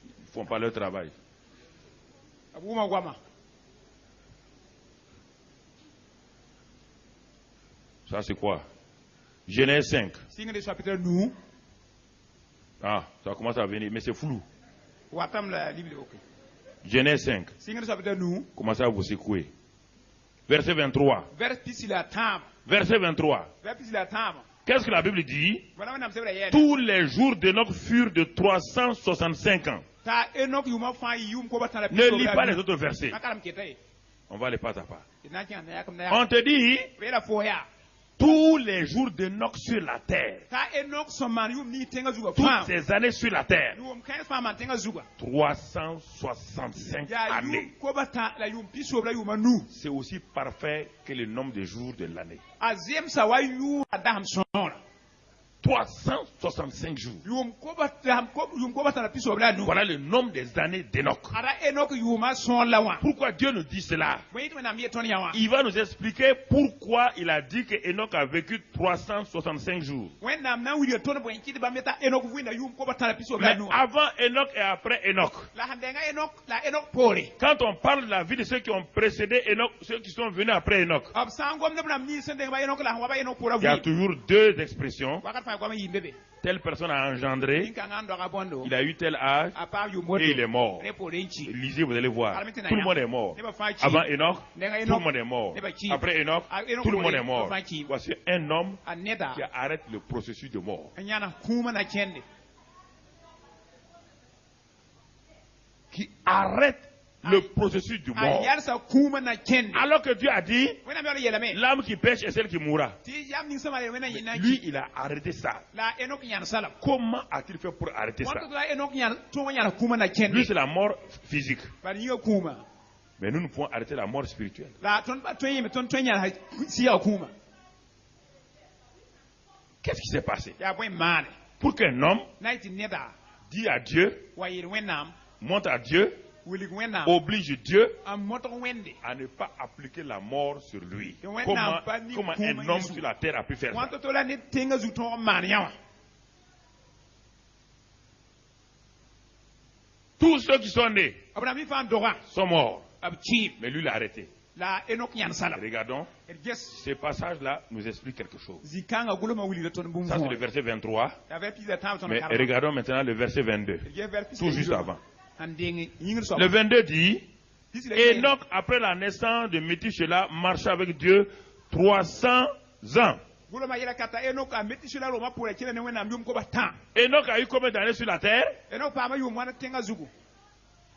Ils ne font pas leur travail. Ça c'est quoi? Genèse 5. Ah, ça commence à venir, mais c'est flou. Watam la Bible ok. Genèse 5. Singa ça peut nous. Commencez à vous secouer. Verset 23. Verset 23. Qu'est-ce que la Bible dit? Tous les jours d'Enoch furent de 365 ans. Ne lis pas les autres versets. On va les pas à pas. On te dit tous les jours d'Enoch sur la terre. Toutes ces années sur la terre. 365 années. C'est aussi parfait que le nombre de jours de l'année. 365 jours. Voilà le nombre des années d'Enoch. Pourquoi Dieu nous dit cela? Il va nous expliquer pourquoi il a dit que Enoch a vécu 365 jours. Mais avant Enoch et après Enoch. Quand on parle de la vie de ceux qui ont précédé Enoch, ceux qui sont venus après Enoch, il y a toujours deux expressions. Telle personne a engendré, il a eu tel âge et il est mort. Lisez, vous allez voir. Tout le monde est mort. Avant Enoch, tout le monde est mort. Après Enoch, tout le monde est mort. Voici un homme qui arrête le processus de mort. Qui arrête le processus du mort. Alors que Dieu a dit, l'âme qui pêche est celle qui mourra. Lui, il a arrêté ça. Comment a-t-il fait pour arrêter ça? Lui, c'est la mort physique. Mais nous pouvons arrêter la mort spirituelle. Qu'est-ce qui s'est passé? Pour qu'un homme dise à Dieu, montre à Dieu, oblige Dieu à ne pas appliquer la mort sur lui. Comment un homme sur la terre a pu faire ça? Tous ceux qui sont nés sont morts. Mais lui l'a arrêté. Regardons, ce passage-là nous explique quelque chose. Ça c'est le verset 23. Mais regardons maintenant le verset 22. Tout juste avant. Le 22 dit, Enoch, après la naissance de Métushélah, marcha avec Dieu 300 ans. Enoch a eu combien d'années sur la terre?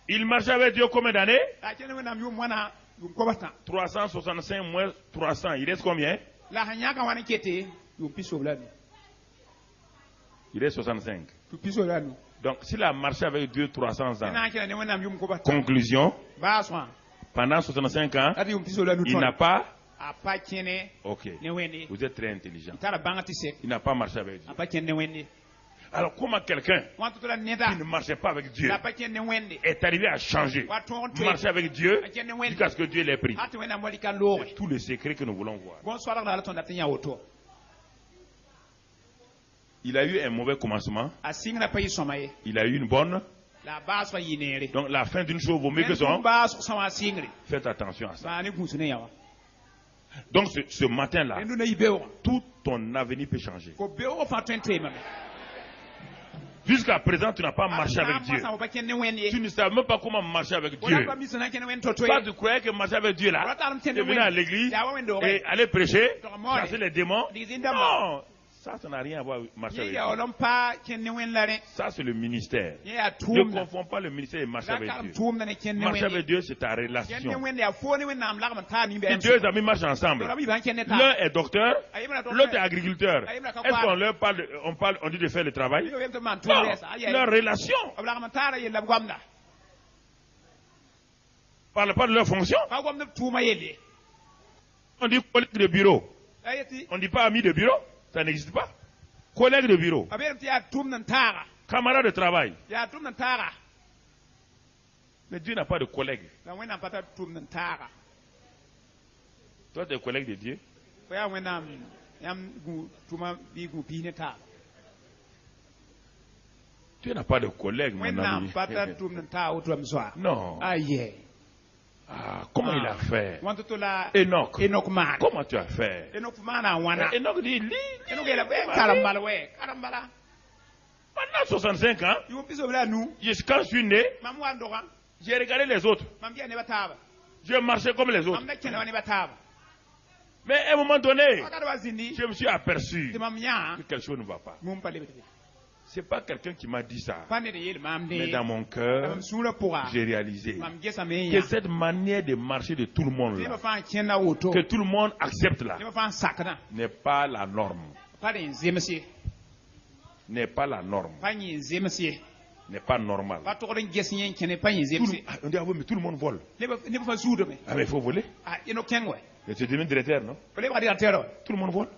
Il marchait avec Dieu combien d'années? 365 moins 300. Il reste combien? Il reste 65. Donc, s'il a marché avec Dieu 300 ans, conclusion, pendant 65 ans, il n'a pas... Ok, vous êtes très intelligent. Il n'a pas marché avec Dieu. Alors, comment quelqu'un qui ne marchait pas avec Dieu est arrivé à changer, marcher avec Dieu jusqu'à ce que Dieu l'ait pris? C'est tout le secret que nous voulons voir. Il a eu un mauvais commencement. Il a eu une bonne. Donc la fin d'une chose vaut mieux que son. Faites attention à ça. Donc ce matin-là, tout ton avenir peut changer. Jusqu'à présent, tu n'as pas marché avec Dieu. Tu ne savais même pas comment marcher avec Dieu. Pas de croire que marcher avec Dieu là, tu venais à l'église et aller prêcher, chasser les démons. Non, ça n'a rien à voir avec marcher avec Dieu. Ça, c'est le ministère. Ne confonds pas le ministère et marcher avec Dieu. Marcher avec Dieu, c'est ta relation. Si deux amis marchent ensemble, l'un est docteur, l'autre est agriculteur. Est-ce qu'on leur parle, on dit de faire le travail? Non, leur relation. On ne parle pas de leur fonction. On dit collègue de bureau. On ne dit pas ami de bureau. Ça n'existe pas. Collègue de bureau. Camarade de travail. Mais Dieu n'a pas de collègue. Toi, tu es collègue de Dieu. Dieu n'a pas de collègue, mon ami. Non. Ah, comment il a fait? Enoch. Comment tu as fait? Enoch dit, Pendant 65 ans, quand je suis né, j'ai regardé les autres. Je marchais comme les autres. Mais à un moment donné, je me suis aperçu que quelque chose ne va pas. Ce n'est pas quelqu'un qui m'a dit ça. Mais dans mon cœur, j'ai réalisé que cette manière de marcher de tout le monde là, que tout le monde accepte là, n'est pas la norme. N'est pas la norme. N'est pas normal. On dit, ah oui, mais tout le monde vole. Ah mais il faut voler. Mais tu deviens directeur, non? Tout le monde vole.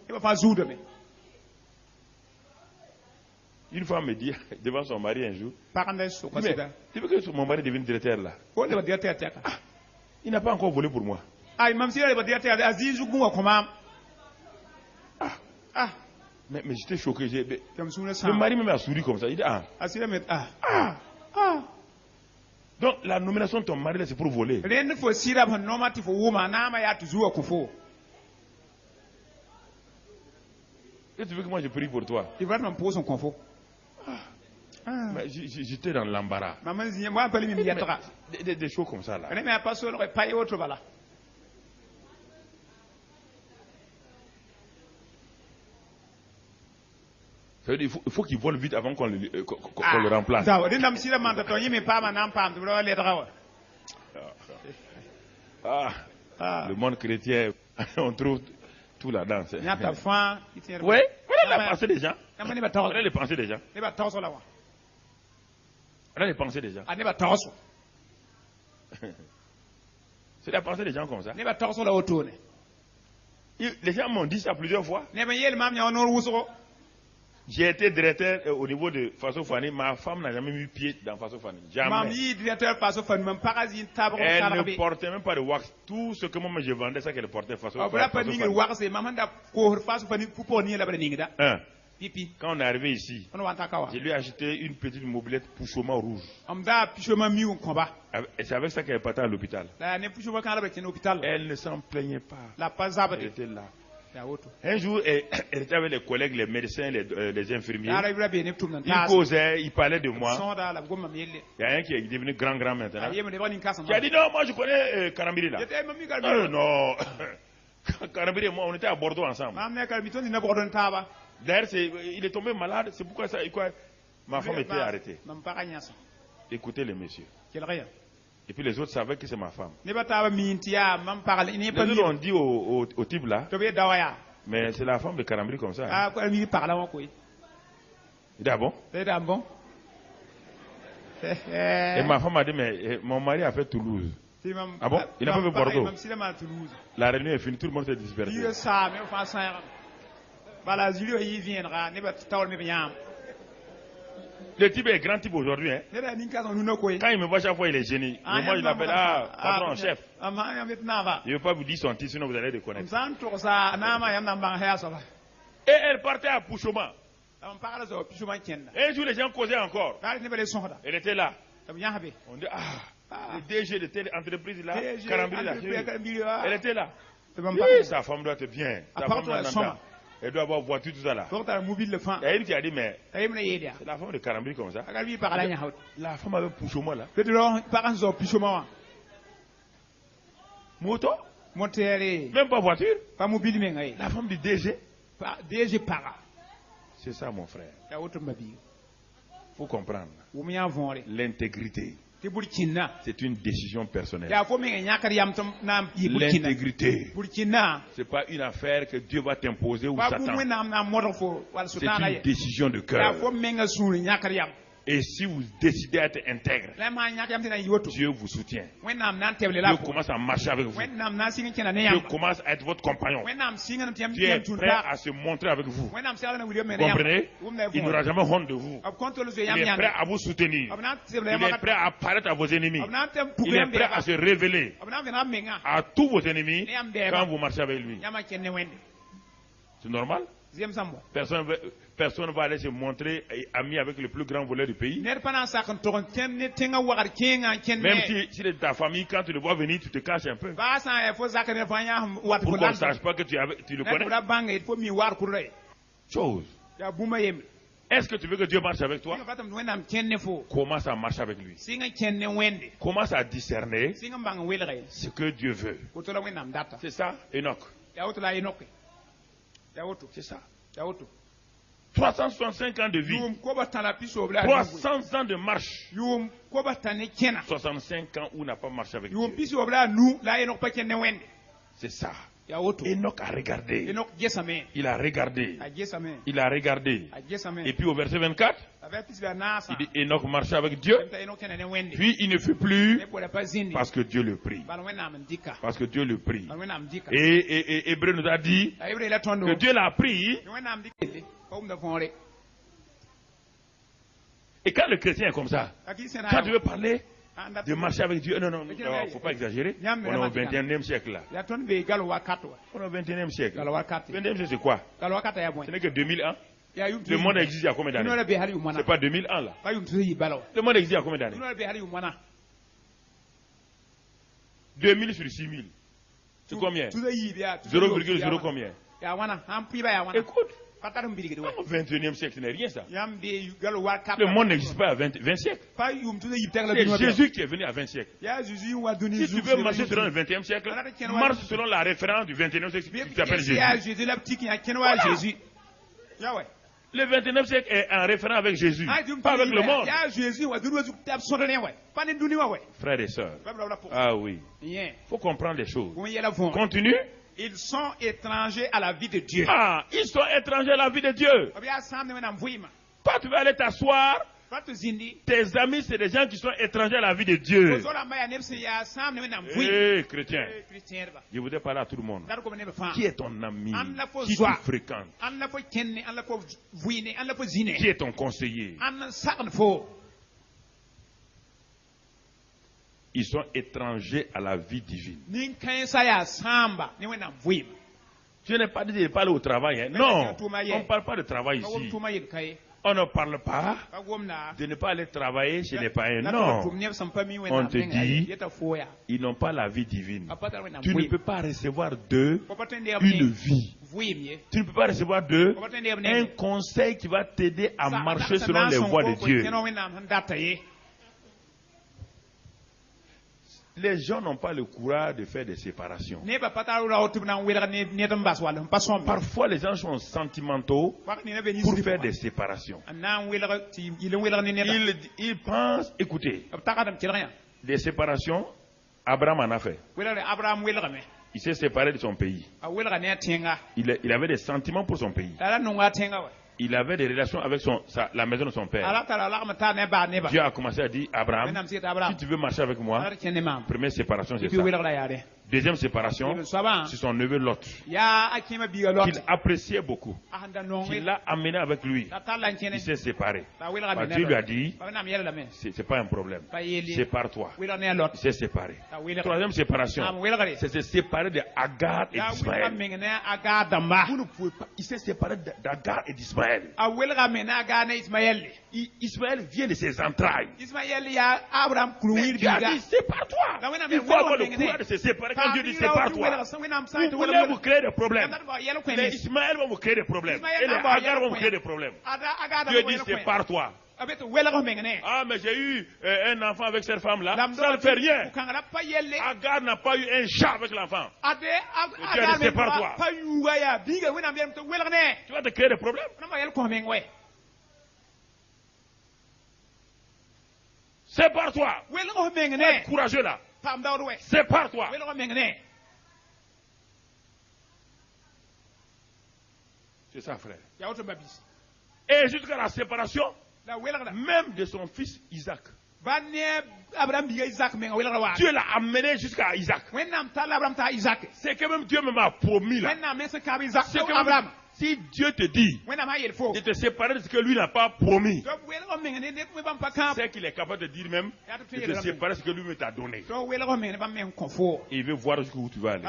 Une femme me dit, devant son mari un jour, tu veux que mon mari devienne directeur là? Ah, il n'a pas encore volé pour moi. Mais j'étais choqué. Le mari me a souri comme ça. Il dit, donc la nomination de ton mari là, c'est pour voler. Et tu veux que moi je prie pour toi? Mais j'étais dans l'embarras. Des choses comme ça là. Il faut qu'il vole vite avant qu'on le remplace. Le monde chrétien, on trouve tout là-dedans. Oui, voilà la pensée des gens. Voilà les pensées des gens. Voilà les pensées des gens. C'est la pensée des gens comme ça. Les gens m'ont dit ça plusieurs fois. J'ai été directeur au niveau de Faso Fani. Ma femme n'a jamais mis pied dans Faso Fani. Jamais. Elle ne portait même pas de wax. Tout ce que moi je vendais, ça qu'elle portait Faso Fani. Quand on est arrivé ici, je lui ai acheté une petite mobilette Pouchoma rouge. Et c'est avec ça qu'elle partait à l'hôpital. Elle ne s'en plaignait pas. Elle était là. Un jour, elle était avec les collègues, les médecins, les infirmiers. Ils causaient, ils parlaient de moi. Il y a un qui est devenu grand maintenant. Qui a dit non, moi je connais Karambiri là. Non, Karambiri et moi, on était à Bordeaux ensemble. D'ailleurs, il est tombé malade, c'est pourquoi ma femme était arrêtée. Écoutez les messieurs. Et puis les autres savaient que c'est ma femme. Les autres ont dit au type là, mais c'est la femme de Karambiri comme ça. Hein. Il dit ah bon? Et ma femme a dit, mais mon mari a fait Toulouse. Ah bon? Il n'a pas fait Bordeaux. La réunion est finie, tout le monde s'est dispersé. Le type est grand type aujourd'hui. Hein. Quand il me voit chaque fois, il est gêné. Moi, je l'appelle patron, chef. Il ne veut pas vous dire son titre, sinon vous allez le connaître. Et elle partait à Pouchoma. Et un jour, les gens causaient encore. Elle était là. On dit, le DG de telle entreprise là, Karambiri là. Elle était là. Et sa femme doit être bien. Sa femme elle doit avoir voiture, tout ça là. Il y a une qui a dit, mais c'est la femme de Karambiri comme ça. La femme avait Pouchoma là. Moto. Même pas voiture. La femme du DG. C'est ça mon frère. Il faut comprendre. L'intégrité. C'est une décision personnelle. L'intégrité, ce n'est pas une affaire que Dieu va t'imposer ou Satan. C'est une décision de cœur. Et si vous décidez d'être intègre, Dieu vous soutient. Dieu commence à marcher avec vous. Dieu commence à être votre compagnon. Dieu est prêt à se montrer avec vous. Vous comprenez? Il n'aura jamais honte de vous. Il est prêt à vous soutenir. Il est prêt à apparaître à vos ennemis. Il est prêt à se révéler à tous vos ennemis quand vous marchez avec lui. C'est normal? Personne ne va aller se montrer ami avec le plus grand voleur du pays. Même si c'est ta famille, quand tu le vois venir, tu te caches un peu. Pour qu'on ne sache pas que tu le connais. Chose. Est-ce que tu veux que Dieu marche avec toi? Commence à marcher avec lui. Commence à discerner ce que Dieu veut. C'est ça, Enoch. C'est ça. 365 ans de vie. 300 ans de marche. 65 ans où on n'a pas marché avec Dieu. C'est ça. Enoch a regardé. Il a regardé. Il a regardé. Et puis au verset 24, il dit Enoch marchait avec Dieu. Puis il ne fut plus parce que Dieu le prie. Parce que Dieu le prie. Et Hébreu nous a dit que Dieu l'a pris. Et quand le chrétien est comme ça, quand tu veux parler de marcher avec Dieu, non, il ne faut pas exagérer. On est au 21e siècle là. On est au 21e siècle. 21e siècle c'est quoi? Ce n'est que 2000 ans. Le monde existe il y a combien d'années? C'est pas 2000 ans là. Le monde existe il y a combien d'années? 2000 sur 6000. C'est combien? 0,0 combien? Écoute. Au 21e siècle, ce n'est rien ça. Le monde n'existe pas à 20 siècles. C'est Jésus qui est venu à 20 siècles. Si tu veux marcher selon le 20e siècle, marche selon la référence du 21e siècle qui s'appelle Jésus. Voilà. Le 29e siècle est en référence avec Jésus, pas avec le monde. Frères et sœurs, ah oui, il faut comprendre les choses. Continue. Ils sont étrangers à la vie de Dieu. Ah, ils sont étrangers à la vie de Dieu. Toi, tu vas aller t'asseoir. Tes amis, c'est des gens qui sont étrangers à la vie de Dieu. Hey, chrétien, je voudrais parler à tout le monde. Qui est ton ami? Qui tu fréquentes? Qui est ton conseiller? Ils sont étrangers à la vie divine. Je n'ai pas dit de parler au travail. Hein. Non, on ne parle pas de travail ici. On ne parle pas de ne pas aller travailler chez les païens. Non, on te dit, ils n'ont pas la vie divine. Tu ne peux pas recevoir d'eux une vie. Tu ne peux pas recevoir d'eux un conseil qui va t'aider à marcher selon les voies de Dieu. Les gens n'ont pas le courage de faire des séparations. Parfois, les gens sont sentimentaux pour faire des séparations. Ils pensent, écoutez, des séparations, Abraham en a fait. Il s'est séparé de son pays. Il avait des sentiments pour son pays. Il avait des relations avec la maison de son père. Dieu a commencé à dire, Abraham, si tu veux marcher avec moi, première séparation c'est ça. Deuxième séparation, c'est son neveu Lot, qu'il appréciait beaucoup, qu'il l'a amené avec lui. Il s'est séparé. Dieu lui a dit, c'est pas un problème, sépare-toi. Il s'est séparé. Troisième séparation, c'est se séparer de Agar et d'Ismaël. Vous ne pouvez pas. Il s'est séparé d'Agar et d'Ismaël. Ismaël vient de ses entrailles. Mais Dieu a dit, sépare-toi. Il faut avoir le courage de se séparer. Quand Dieu dit sépare-toi, vous voulez vous créer des problèmes. Les Ismaël vont vous créer des problèmes. Et les Agar vont vous créer des problèmes. Dieu dit sépare-toi. Ah, mais j'ai eu un enfant avec cette femme-là. Ça ne fait rien. Agar n'a pas eu un chat avec l'enfant. Dieu a dit sépare-toi. Tu vas te créer des problèmes. Sépare-toi. Sois courageux là. Sépare-toi. C'est ça, frère. Et jusqu'à la séparation, même de son fils Isaac. Dieu l'a amené jusqu'à Isaac. C'est que même Dieu m'a promis là. C'est que même, si Dieu te dit de te séparer de ce que lui n'a pas promis, c'est qu'il est capable de dire même de te séparer de ce que lui t'a donné. Il veut voir jusqu'où tu vas aller.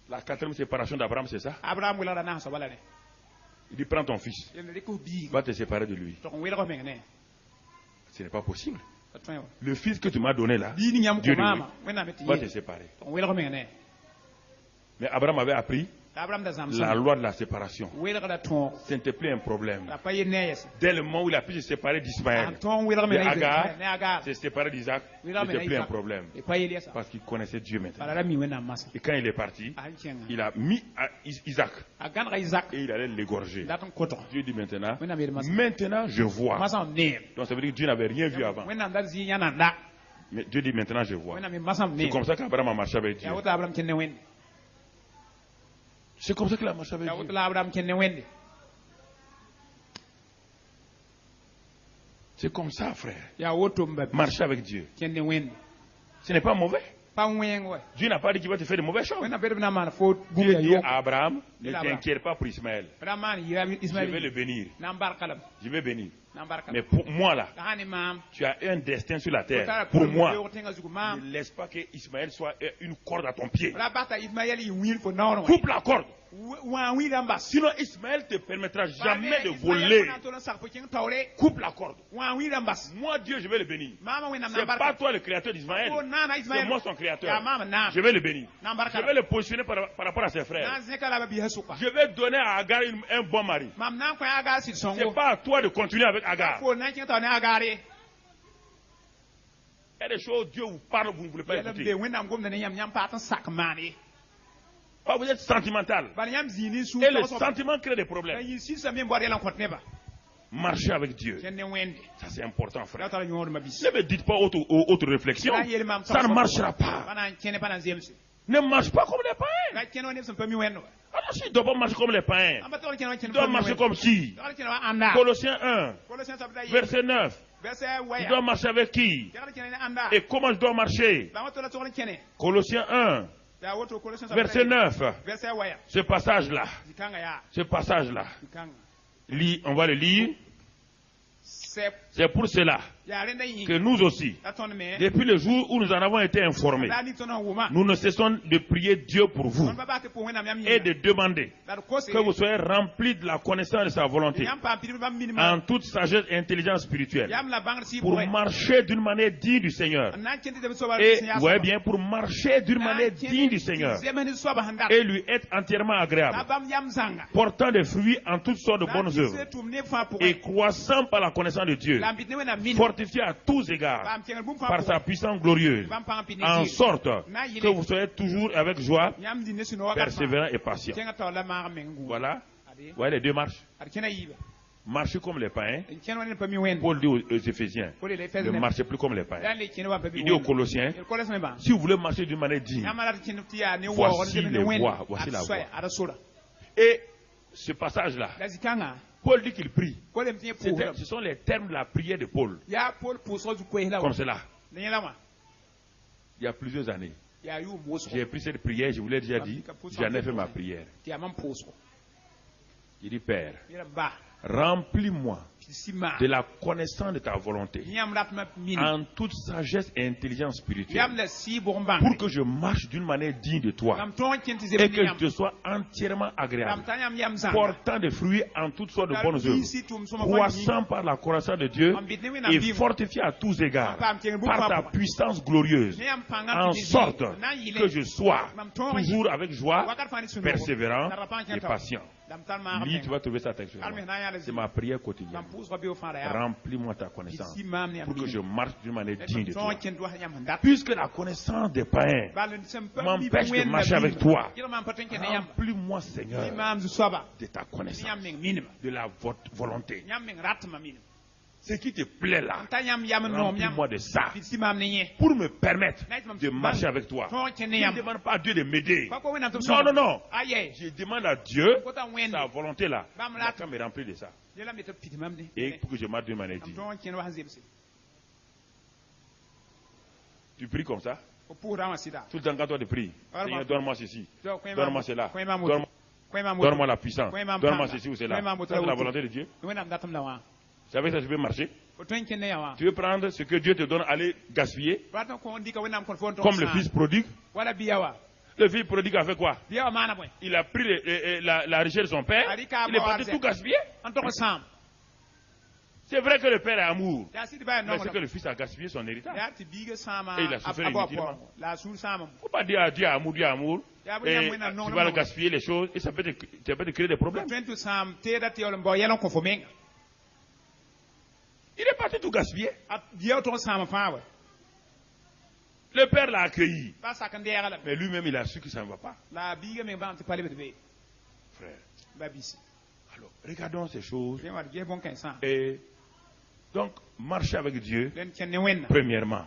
La quatrième séparation d'Abraham, c'est ça? Il dit, prends ton fils, va te séparer de lui. Ce n'est pas possible. Le fils que tu m'as donné là, Dieu va te séparer. Mais Abraham avait appris la loi de la séparation. Ce n'était plus un problème. Dès le moment où il a pu se séparer d'Ismaël, d'Agar, se séparer d'Isaac, ce n'était plus un problème. Parce qu'il connaissait Dieu maintenant. Et quand il est parti, il a mis Isaac et il allait l'égorger. Dieu dit maintenant je vois. Donc ça veut dire que Dieu n'avait rien vu avant. Mais Dieu dit maintenant je vois. C'est comme ça qu'Abraham a marché avec Dieu. C'est comme ça qu'il a marché avec Dieu. C'est comme ça, frère. Marcher avec Dieu. Ce n'est pas mauvais. Dieu n'a pas dit qu'il va te faire de mauvaises choses. Dieu dit à Abraham, ne t'inquiète pas pour Ismaël. Je vais le bénir. Je vais bénir. Mais pour moi là, tu as un destin sur la terre. Pour moi, ne laisse pas que Ismaël soit une corde à ton pied. Coupe la corde. Sinon Ismaël ne te permettra jamais de voler. Coupe la corde. Moi Dieu, je vais le bénir. C'est pas toi le créateur d'Ismaël. C'est moi son créateur. Je vais le bénir. Je vais le positionner par rapport à ses frères. Je vais donner à Agar un bon mari. C'est pas à toi de continuer avec Agar. Il y a des choses, Dieu vous parle, vous ne voulez pas écouter. Vous êtes sentimental. Et le sentiment crée des problèmes. Marcher avec Dieu. Ça c'est important, frère. Ne me dites pas autre réflexion. Ça ne marchera pas. Ne marche pas comme les païens. Alors si tu ne dois pas marcher comme les païens, tu dois marcher comme si. Colossiens 1, verset 9. Tu dois marcher avec qui? Et comment je dois marcher? Colossiens 1, verset 9. Ce passage-là. On va le lire. C'est pour cela que nous aussi, depuis le jour où nous en avons été informés, nous ne cessons de prier Dieu pour vous et de demander que vous soyez remplis de la connaissance de sa volonté en toute sagesse et intelligence spirituelle pour marcher d'une manière digne du Seigneur. Et vous voyez bien, pour marcher d'une manière digne du Seigneur et lui être entièrement agréable, portant des fruits en toutes sortes de bonnes œuvres et croissant par la connaissance de Dieu, fortifié à tous égards par sa puissance glorieuse, en sorte que vous soyez toujours avec joie, persévérant et patient. Voilà. Voilà les deux marches. Marchez comme les païens. Paul dit aux Éphésiens, ne marchez plus comme les païens. Il dit aux Colossiens, si vous voulez marcher d'une manière digne, voici les voies, voici la voie. Et ce passage-là, Paul dit qu'il prie. Ce sont les termes de la prière de Paul. Comme cela. Il y a plusieurs années. J'ai pris cette prière, je vous l'ai déjà dit, j'en ai fait ma prière. Il dit, Père, remplis-moi de la connaissance de ta volonté en toute sagesse et intelligence spirituelle pour que je marche d'une manière digne de toi et que je te sois entièrement agréable, portant des fruits en toutes sortes de bonnes œuvres, croissant par la connaissance de Dieu et fortifié à tous égards par ta puissance glorieuse, en sorte que je sois toujours avec joie, persévérant et patient. Lis, tu vas trouver ça textuellement. C'est ma prière quotidienne. Remplis-moi ta connaissance pour que je marche d'une manière digne de toi. Puisque la connaissance des païens m'empêche de marcher avec toi, remplis-moi, Seigneur, de ta connaissance, de la volonté. Ce qui te plaît là, remplis-moi de ça pour me permettre de marcher avec toi. Je ne demande pas à Dieu de m'aider. Non, non, non. Je demande à Dieu sa volonté là. Quand me remplir de ça. Et pour que je marche d'une manière digne. Tu pries comme ça? Tout le temps quand toi tu pries, Seigneur, donne-moi ceci, donne-moi cela, donne-moi la puissance, donne-moi ceci ou cela. C'est la volonté de Dieu. Vous savez ça, je peux marcher. Tu veux prendre ce que Dieu te donne, aller gaspiller, comme le fils prodigue. Le fils prodigue a fait quoi? Il a pris la richesse de son père, il est parti tout gaspiller. C'est vrai que le père est amour, Ya si ba mais no. c'est que le fils a gaspillé son héritage. Ya ti biga sama. Et il a souffert inutilement. La sur sama. Il ne faut pas dire à Dieu amour, et tu vas le gaspiller les choses et ça peut te créer des problèmes. Il est parti tout gaspiller. Le père l'a accueilli. Mais lui-même, il a su que ça ne va pas. Frère. Alors, regardons ces choses. Et donc, marcher avec Dieu, premièrement,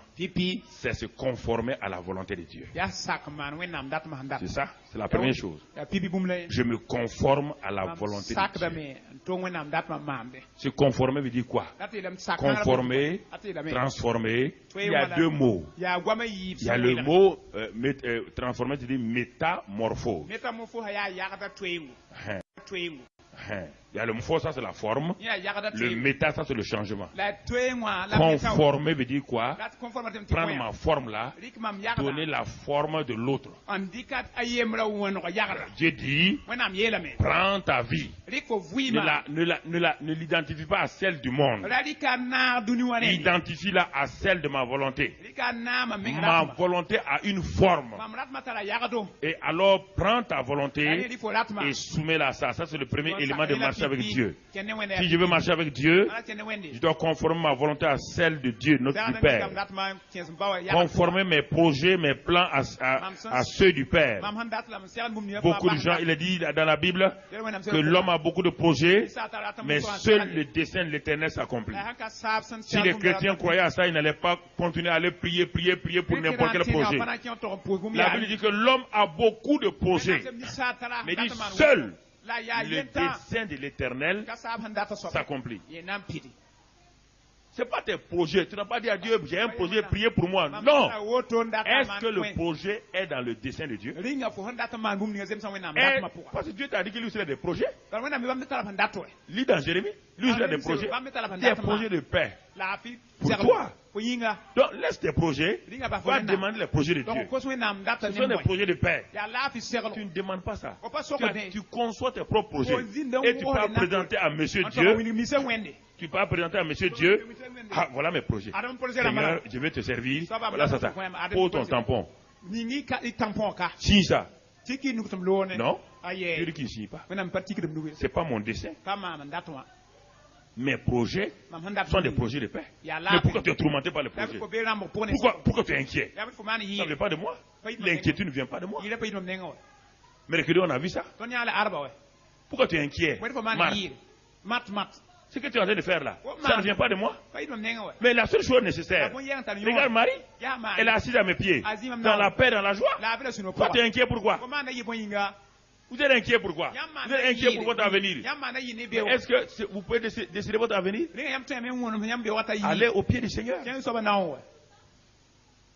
c'est se conformer à la volonté de Dieu. C'est ça, c'est la première chose. Je me conforme à la volonté de Dieu. Se conformer veut dire quoi? Conformer, transformer. Il y a deux mots. Il y a le mot transformer, c'est-à-dire métamorphose. Il y a le morpho, ça c'est la forme. Le méta, ça c'est le changement. Conformer veut dire quoi? Prendre ma forme là, donner la forme de l'autre. Dieu dit, prends ta vie. Ne l'identifie pas à celle du monde. Identifie-la à celle de ma volonté. Ma volonté a une forme. Et alors prends ta volonté et soumets-la à ça. Ça c'est le premier élément de marcher avec Dieu. Si je veux marcher avec Dieu, je dois conformer ma volonté à celle de Dieu, notre Père. Conformer mes projets, mes plans à ceux du Père. Beaucoup de gens, il est dit dans la Bible que l'homme a beaucoup de projets, mais seul le dessein de l'Éternel s'accomplit. Si les chrétiens croyaient à ça, ils n'allaient pas continuer à aller prier pour n'importe quel projet. La Bible dit que l'homme a beaucoup de projets, mais dit seul le dessein de l'Éternel s'accomplit. Ce n'est pas tes projets. Tu n'as pas dit à Dieu, j'ai un projet, priez pour moi. Non. Est-ce que le projet est dans le dessein de Dieu? Parce que Dieu t'a dit qu'il lui a des projets. Lis dans Jérémie. Lui, il a des projets. Des projets de paix. Pour toi. Donc, laisse tes projets. Va demander les projets de Dieu. Ce sont des projets de paix. Tu ne demandes pas ça. Tu conçois tes propres projets. Et tu peux présenter à Monsieur Dieu. Tu peux présenter à Monsieur Dieu. Ah, voilà mes projets. Seigneur, je vais te servir. Voilà ça. Pose ton tampon. Signe ça. Non. Je dis qu'il ne signe pas. Ce n'est pas mon dessein. Mes projets sont des projets de paix. Mais pourquoi tu es tourmenté par les projets? Pourquoi tu es inquiet? Ça ne vient pas de moi. L'inquiétude ne vient pas de moi. Mais regardez, on a vu ça. Pourquoi tu es inquiet? Marthe. Ce que tu es en train de faire là, ça ne vient pas de moi. Mais la seule chose nécessaire, regarde Marie, elle est assise à mes pieds, dans la paix, dans la joie. Pourquoi tu es inquiet? Pourquoi? Vous êtes inquiet pourquoi? Vous êtes inquiet pour votre avenir. Est-ce que vous pouvez décider votre avenir? Allez au pied du Seigneur.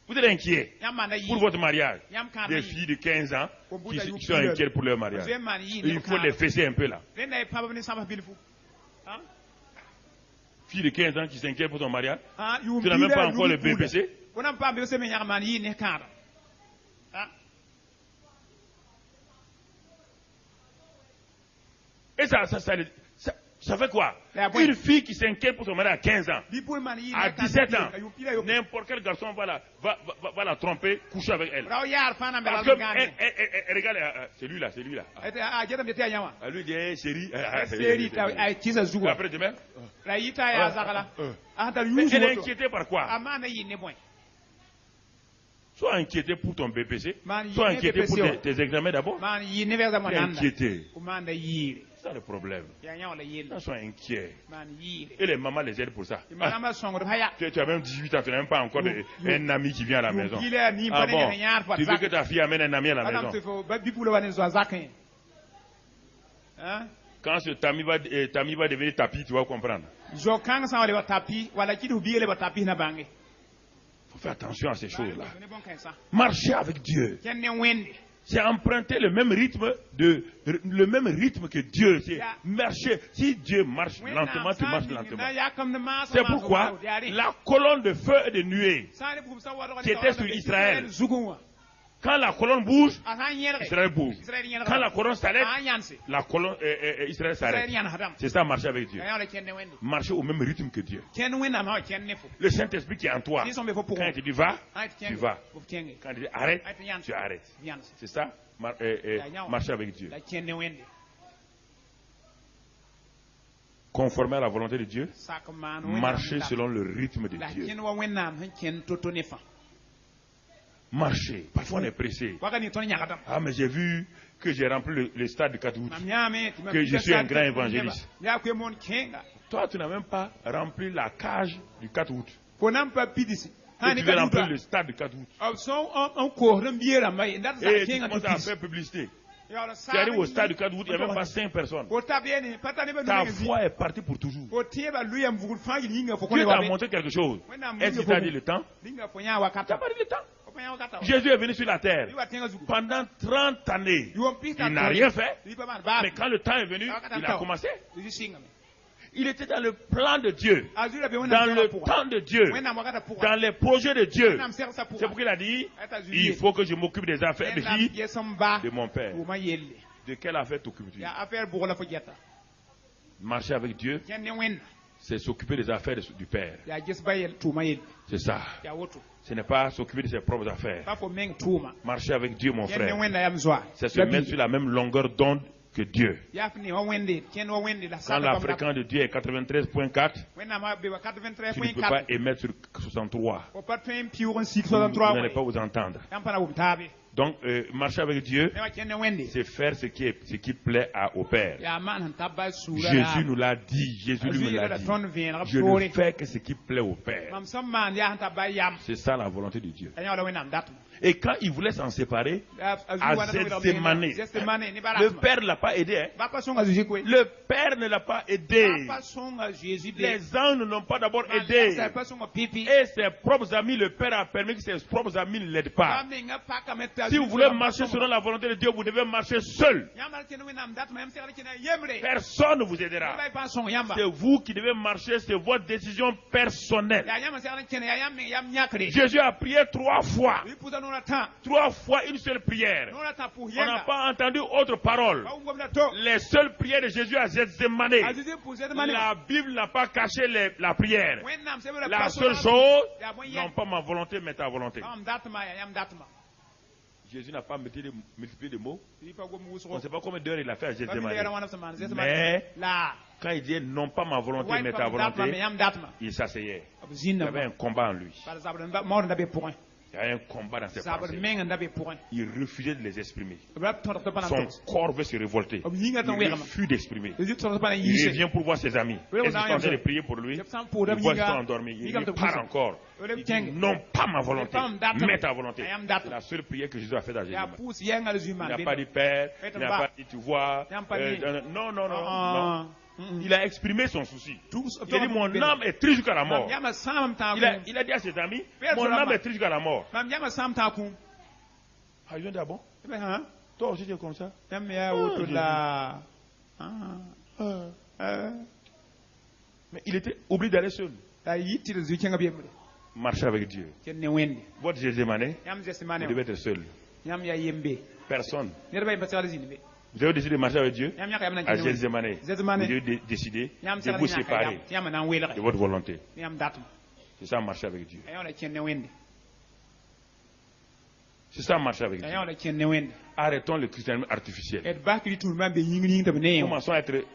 Vous êtes inquiet pour votre mariage. Des filles de 15 ans qui sont inquiètes pour leur mariage. Il faut les fesser un peu là. Fille de 15 ans qui s'inquiète pour ton mariage. Tu n'as même pas encore le BPC. Et ça fait quoi? Une fille qui s'inquiète pour son mari à 15 ans, à 17 ans, n'importe quel garçon va la tromper, coucher avec elle. Parce que, regarde, c'est lui là. Lui dit, chérie, après demain. Mais elle est inquiétée par quoi? Sois inquiété pour ton BPC, sois inquiété pour tes examens d'abord. Inquiété. C'est ça le problème. Sois inquiet. Et les mamans les aident pour ça. Tu as même 18 ans, tu n'as même pas encore un ami qui vient à la maison. Ah bon? Tu veux que ta fille amène un ami à la maison? Quand ce Tami va devenir tapis, tu vas comprendre. Il faut faire attention à ces choses-là. Marcher avec Dieu. C'est emprunter le même rythme que Dieu. C'est marcher. Si Dieu marche lentement, tu marches lentement. C'est pourquoi la colonne de feu et de nuée qui était sur Israël Quand la colonne bouge, Israël bouge. Quand la colonne s'arrête, la colonne Israël s'arrête. C'est ça, marcher avec Dieu. Marcher au même rythme que Dieu. Le Saint-Esprit qui est en toi, quand il te dit va, tu vas. Quand il dit arrête, tu arrêtes. C'est ça, marcher avec Dieu. Conformer à la volonté de Dieu, marcher selon le rythme de Dieu. Marcher. Parfois on est pressé. Ah, mais j'ai vu que j'ai rempli le stade du 4 août, que je suis un grand évangéliste. Toi, tu n'as même pas rempli la cage du 4 août. Et tu veux remplir le stade du 4 août. Et tu commences à faire publicité. Tu arrives au stade du 4 août, il n'y a même pas 5 personnes. Ta foi est partie pour toujours. Dieu t'a montré quelque chose. Est-ce qu'il t'a dit le temps? Tu n'as pas dit le temps. Jésus est venu sur la terre pendant 30 années. Il n'a rien fait. Mais quand le temps est venu, il a commencé. Il était dans le plan de Dieu, dans le temps de Dieu, dans les projets de Dieu. C'est pourquoi il a dit, il faut que je m'occupe des affaires de qui? De mon Père. De quelle affaire t'occupes-tu? Marcher avec Dieu, c'est s'occuper des affaires du Père. C'est ça. Ce n'est pas s'occuper de ses propres affaires. Marcher avec Dieu, mon frère, c'est se mettre sur la même longueur d'onde que Dieu. Quand la fréquence de Dieu est 93.4, tu ne peux pas émettre sur 63. Vous n'allez pas vous entendre. Donc, marcher avec Dieu, c'est faire ce qui plaît au Père. Jésus nous l'a dit. Jésus nous l'a dit. Je ne fais que ce qui plaît au Père. C'est ça la volonté de Dieu. Et quand il voulait s'en séparer, à Gethsémani, le Père ne l'a pas aidé. Le Père ne l'a pas aidé. Les anges ne l'ont pas d'abord aidé. Et ses propres amis, le Père a permis que ses propres amis ne l'aident pas. Si vous voulez marcher selon la volonté de Dieu, vous devez marcher seul. Personne ne vous aidera. C'est vous qui devez marcher, c'est votre décision personnelle. Jésus a prié 3 fois. 3 fois une seule prière. On n'a pas entendu autre parole. Les seules prières de Jésus à Gethsémani, la Bible n'a pas caché la prière. La seule chose, non pas ma volonté, mais ta volonté. Jésus n'a pas multiplié de mots. On ne sait pas combien d'heures il a fait à Gethsémani. Mais quand il dit non pas ma volonté, mais ta volonté, il s'asseyait. Il y avait un combat en lui. Il y a un combat dans ses pensées. Il refusait de les exprimer. Son corps veut se révolter. Il refuse d'exprimer. Il revient pour voir ses amis. Est-ce qu'ils sont en train de prier pour lui? Il voit qu'ils sont endormis. Il part encore. Il dit non pas ma volonté, mais ta volonté. C'est la seule prière que Jésus a faite à Jésus. Il n'a pas dit Père, il n'a pas dit tu vois. Non. Il a exprimé son souci. Il a dit mon âme est triste jusqu'à la mort. Il a dit à ses amis, mon âme est triste jusqu'à la mort. Ah, je viens d'abord. Toi aussi tu es comme ça. Mais il était obligé d'aller seul. Marcher avec Dieu. Votre Gethsémani, vous devez être seul. Personne. Vous avez décidé de marcher avec Dieu à Gethsémani. Vous devez décider de vous séparer de votre volonté. C'est ça marcher avec Dieu. C'est ça marcher avec Dieu. Arrêtons le christianisme artificiel. Commençons à être...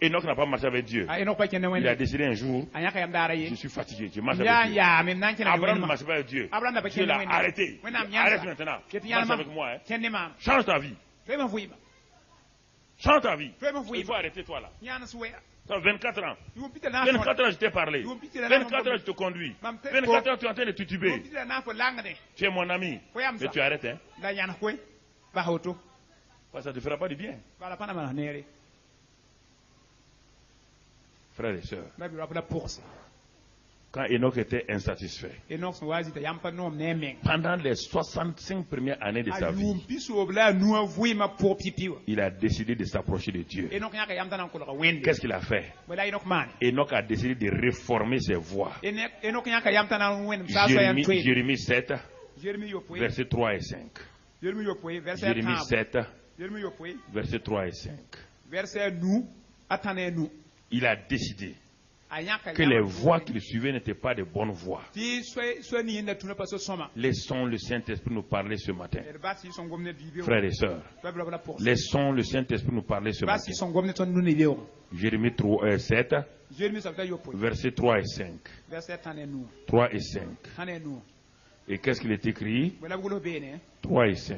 Enoch n'a pas marché avec Dieu. Il a décidé un jour, je suis fatigué, je marche avec Dieu. Abraham ne marche pas avec Dieu. Dieu l'a arrêté. Arrête maintenant. Marche avec moi. Change ta vie. Change ta vie. Il faut arrêter toi là. Tu as 24 ans. 24 ans je t'ai parlé. 24 ans je te conduis. 24 ans tu es en train de te tuber. Tu es mon ami. Mais tu arrêtes, hein. Ça ne te fera pas du bien. Frères et sœurs, quand Enoch était insatisfait, pendant les 65 premières années de sa vie, il a décidé de s'approcher de Dieu. Qu'est-ce qu'il a fait? Enoch a décidé de réformer ses voies. Jérémie 7. versets 3 et 5. Jérémie 7, versets 3 et 5. Il a décidé que les voies qu'il suivait n'étaient pas de bonnes voies. Laissons le Saint-Esprit nous parler ce matin. Frères et sœurs, laissons le Saint-Esprit nous parler ce matin. Jérémie 7, versets 3 et 5. 3 et 5. Et qu'est-ce qu'il est écrit? 3 et 5.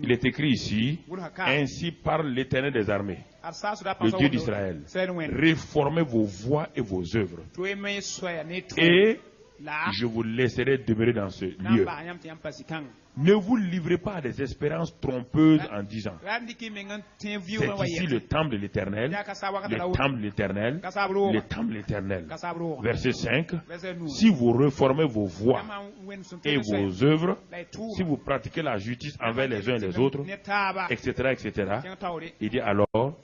Il est écrit ici, ainsi parle l'Éternel des armées, le Dieu d'Israël. Réformez vos voies et vos œuvres, et je vous laisserai demeurer dans ce lieu. Ne vous livrez pas à des espérances trompeuses en disant, c'est ici le temple de l'Éternel, le temple de l'Éternel, le temple de l'Éternel. Verset 5, si vous reformez vos voies et vos œuvres, si vous pratiquez la justice envers les uns et les autres, etc., etc., il dit alors,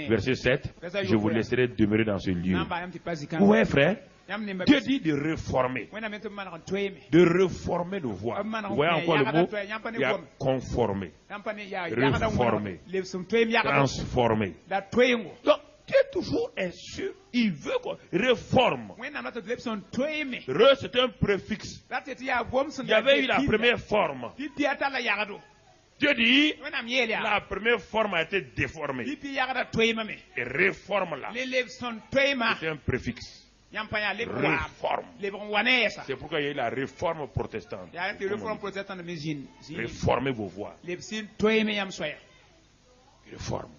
verset 7, je vous laisserai demeurer dans ce lieu. Ouais, frère, Dieu dit de réformer nos voies. Vous voyez encore le mot? Il y a conformer, réformer, transformer. Donc, Dieu toujours est sûr, il veut qu'on réforme. Re, c'est un préfixe. Il y avait eu la première forme. Dieu dit, la première forme a été déformée. Et réforme là, c'est un préfixe. Réforme. C'est pourquoi il y a eu la réforme protestante. Réformez vos voies. Réforme.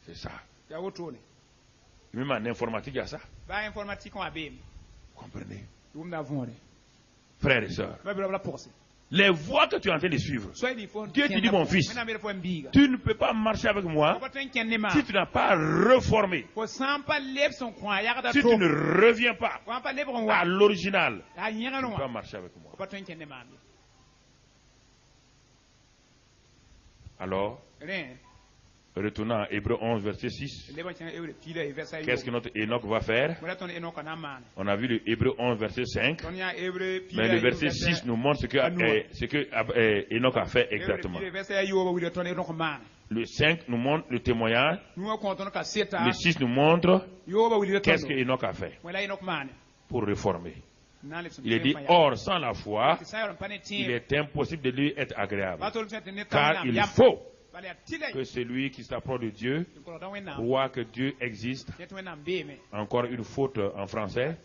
C'est ça. Même en informatique, il y a ça. Comprenez? Frères et sœurs, les voies que tu es en train de suivre, Dieu te dit, mon fils, tu ne peux pas marcher avec moi si tu n'as pas reformé. Si tu ne reviens pas à l'original, tu ne peux pas marcher avec moi. Alors, retournant à Hébreux 11, verset 6, qu'est-ce que notre Enoch va faire? On a vu le Hébreux 11, verset 5, mais le verset 6 nous montre ce que Enoch a fait exactement. Le 5 nous montre le témoignage, le 6 nous montre qu'est-ce que Enoch a fait pour réformer. Il est dit, or sans la foi, il est impossible de lui être agréable, car il faut que celui qui s'approche de Dieu croit que Dieu existe. Encore une faute en français.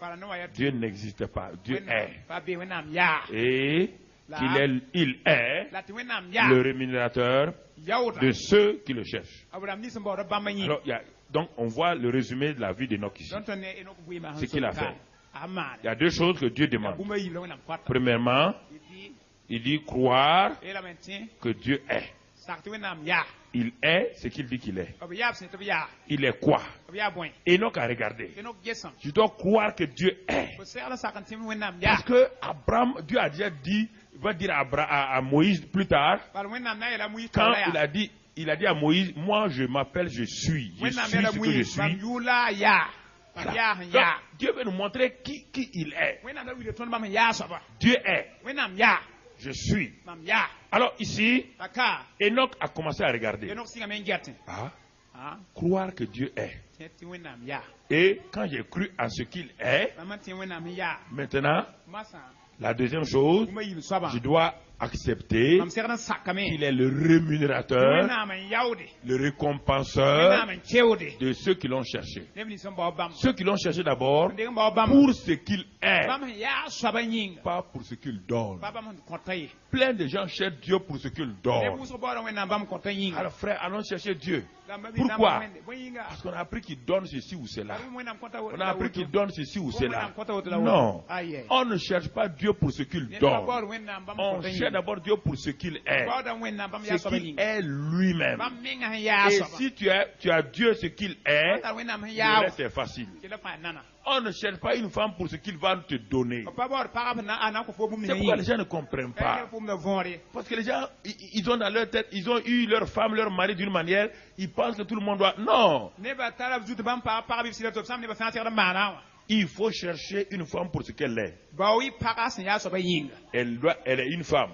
Dieu n'existe pas. Dieu est. Et il est le rémunérateur de ceux qui le cherchent. Alors, donc on voit le résumé de la vie d'Enoch ici. Ce qu'il a fait. Il y a deux choses que Dieu demande. Premièrement, il dit croire que Dieu est. Il est ce qu'il dit qu'il est. Il est quoi? Enoch a regardé. Je dois croire que Dieu est. Parce que Abraham, Dieu a déjà dit, il va dire à Moïse plus tard, quand il a dit à Moïse, moi je m'appelle, je suis ce que je suis. Voilà. Donc, Dieu veut nous montrer qui il est. Dieu est. Je suis. Alors ici, Enoch a commencé à regarder. Croire que Dieu est. Et quand j'ai cru à ce qu'il est, maintenant, la deuxième chose, je dois accepter qu'il est le rémunérateur, le récompenseur de ceux qui l'ont cherché. Ceux qui l'ont cherché d'abord pour ce qu'il est, pas pour ce qu'il donne. Plein de gens cherchent Dieu pour ce qu'il donne. Alors frère, allons chercher Dieu. Pourquoi? Parce qu'on a appris qu'il donne ceci ou cela. On a appris qu'il donne ceci ou cela. Non, on ne cherche pas Dieu pour ce qu'il donne. On cherche d'abord Dieu pour ce qu'il est. Ce qu'il est lui-même. Et si tu as Dieu ce qu'il est, le reste est facile. On ne cherche pas une femme pour ce qu'il va te donner. C'est pourquoi les gens ne comprennent pas. Parce que les gens, ils ont dans leur tête, ils ont eu leur femme, leur mari d'une manière, ils pensent que tout le monde doit... Non. Il faut chercher une femme pour ce qu'elle est. Elle est une femme.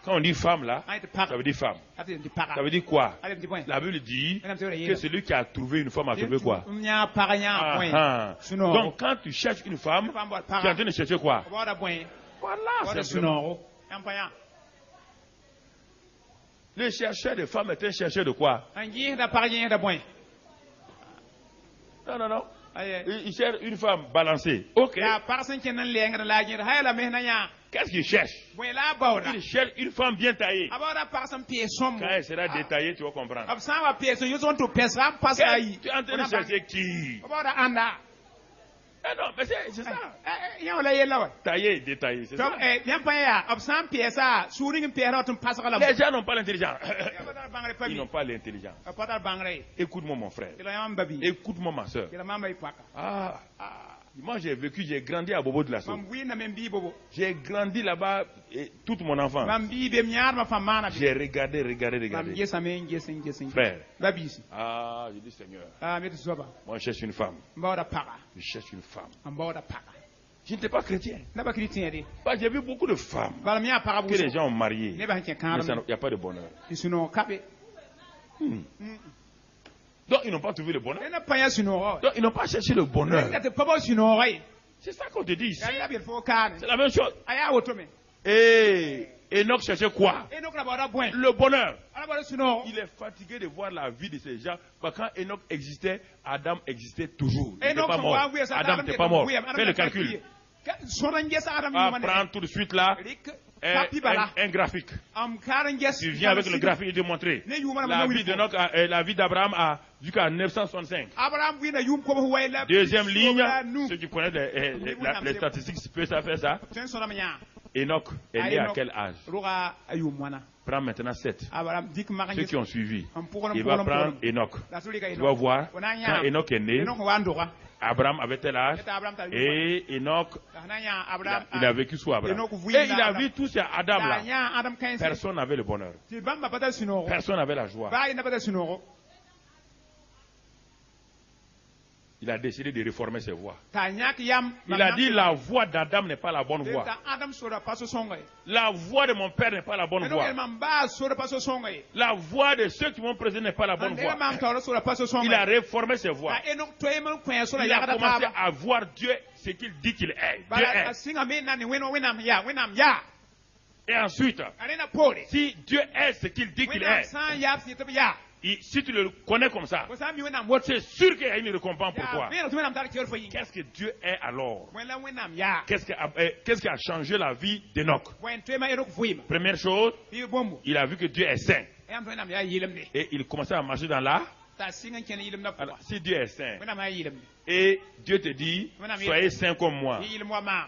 Quand on dit femme là, ça veut dire femme. Ça veut dire quoi? La Bible dit que celui qui a trouvé une femme a trouvé quoi? Donc quand tu cherches une femme, tu es en train de chercher quoi? Voilà, c'est vraiment. Le chercheur de femmes est un chercheur de quoi? Non, non, non. Il cherche une femme balancée. Ok. Qu'est-ce qu'il cherche? Il cherche une femme bien taillée. Quand elle sera détaillée, tu vas comprendre. Tu es en train de chercher qui? Non, mais c'est ça. Taillé, détaillé, c'est ça. Les gens n'ont pas l'intelligence. Ils n'ont pas l'intelligence. Écoute-moi, mon frère. Écoute-moi, ma soeur. Moi, j'ai grandi à Bobo de la Soie. J'ai grandi là-bas toute mon enfance. J'ai regardé. Frère. Je dis Seigneur. Moi, je cherche une femme. Je cherche une femme. Je n'étais pas chrétien. J'ai vu beaucoup de femmes que les gens ont mariées. Mais il n'y a pas de bonheur. Donc ils n'ont pas trouvé le bonheur. Donc ils n'ont pas cherché le bonheur. C'est ça qu'on te dit ici. C'est la même chose. Et Enoch cherchait quoi? Le bonheur. Il est fatigué de voir la vie de ces gens. Parce que quand Enoch existait, Adam existait toujours. Il n'était pas mort. Adam n'était pas mort. Fais le calcul. Prends tout de suite là un graphique. Tu viens avec le graphique et te montrer. La vie d'Abraham jusqu'à 965. Deuxième ligne, ceux qui connaissent les statistiques peuvent faire ça. Enoch est né à quel âge? Prends maintenant 7. Ceux qui ont suivi. Il va prendre Enoch. Tu vas voir, quand Enoch est né, Abraham avait tel âge, et Enoch, il a vécu sous Abraham. Et il a vu tous ces Adam là. Personne n'avait le bonheur. Personne n'avait la joie. Il a décidé de réformer ses voies. Il a dit la voie d'Adam n'est pas la bonne voie. La voie de mon père n'est pas la bonne voie. La voie de ceux qui m'ont présenté n'est pas la bonne voie. Il a réformé ses voies. Il a commencé à voir Dieu ce qu'il dit qu'il est. Dieu est. Et ensuite, si Dieu est ce qu'il dit qu'il est, si tu le connais comme ça, c'est sûr qu'il y a une récompense pour toi. Qu'est-ce que Dieu est alors? Qu'est-ce qui a changé la vie d'Enoch? Première chose, il a vu que Dieu est saint. Et il commençait à marcher dans la... Alors, si Dieu est saint, et Dieu te dit, soyez saint comme moi,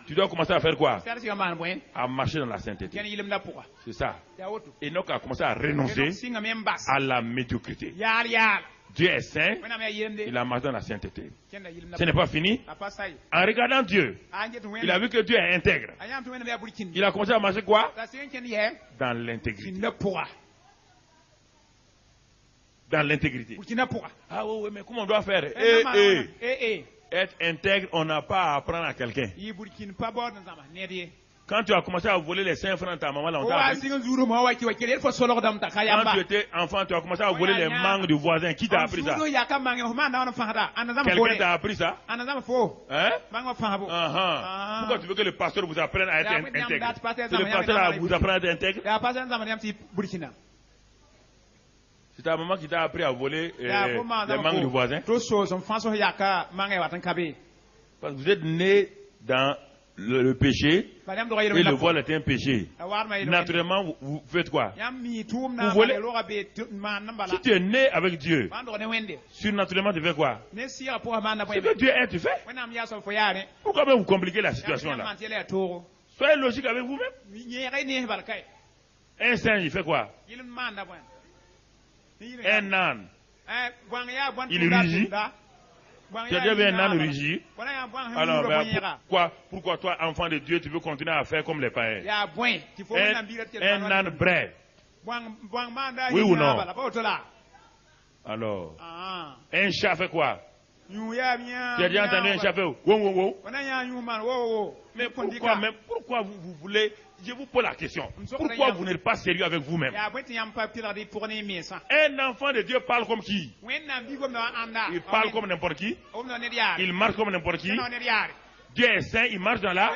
tu dois commencer à faire quoi? À marcher dans la sainteté. C'est ça. Enoch a commencé à renoncer à la médiocrité. Dieu est saint, il a marché dans la sainteté. Ce n'est pas fini. En regardant Dieu, il a vu que Dieu est intègre. Il a commencé à marcher quoi? Dans l'intégrité. Dans l'intégrité. Ah oui, mais comment on doit faire? Être intègre, on n'a pas à apprendre à quelqu'un. Quand tu as commencé à voler les 5 francs de ta maman, là, quand tu étais enfant, tu as commencé à voler les mangues du voisin. Qui t'a appris ça? Quelqu'un t'a appris ça? Hein? Pourquoi tu veux que le pasteur vous apprenne à être intègre? C'est le pasteur vous apprend à être intègre? C'est ta maman qui t'a appris à voler les mangues du voisin. Parce que vous êtes né dans le péché et le vol est un péché. Naturellement, vous faites quoi? Vous volez. Si tu es né avec Dieu, surnaturellement tu fais quoi? Ce que Dieu est, tu fais. Pourquoi même vous compliquez la situation là? Soyez logique avec vous-même. Un singe, il fait quoi? Un âne, il rugit. Tu as déjà vu un âne rugir? Alors, pourquoi toi, enfant de Dieu, tu veux continuer à faire comme les païens? Un âne brave. Oui ou non? Alors, un chat fait quoi? Tu as déjà entendu un chat faire wow, wow, wow. Mais pourquoi vous voulez... Je vous pose la question. Pourquoi vous n'êtes pas sérieux avec vous-même? Un enfant de Dieu parle comme qui? Il parle comme n'importe qui. Il marche comme n'importe qui. Dieu est saint, il marche dans la.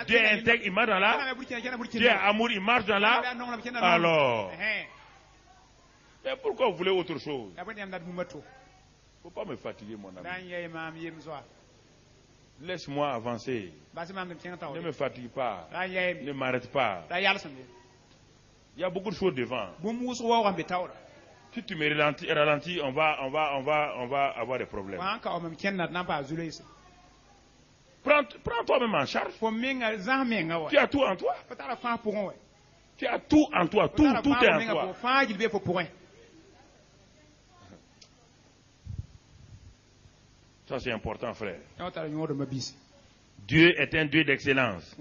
Dieu est intègre, il marche dans la. Dieu est amour, il marche dans la. Alors, mais pourquoi vous voulez autre chose? Il ne faut pas me fatiguer, mon ami. Laisse-moi avancer. Ne me fatigue pas. Ne m'arrête pas. Il y a beaucoup de choses devant. Si tu me ralentis, on va avoir des problèmes. Prends toi-même en charge. Tu as tout en toi. Tu as tout en toi. Tout est en toi. Ça, c'est important, frère. Dieu est un Dieu d'excellence.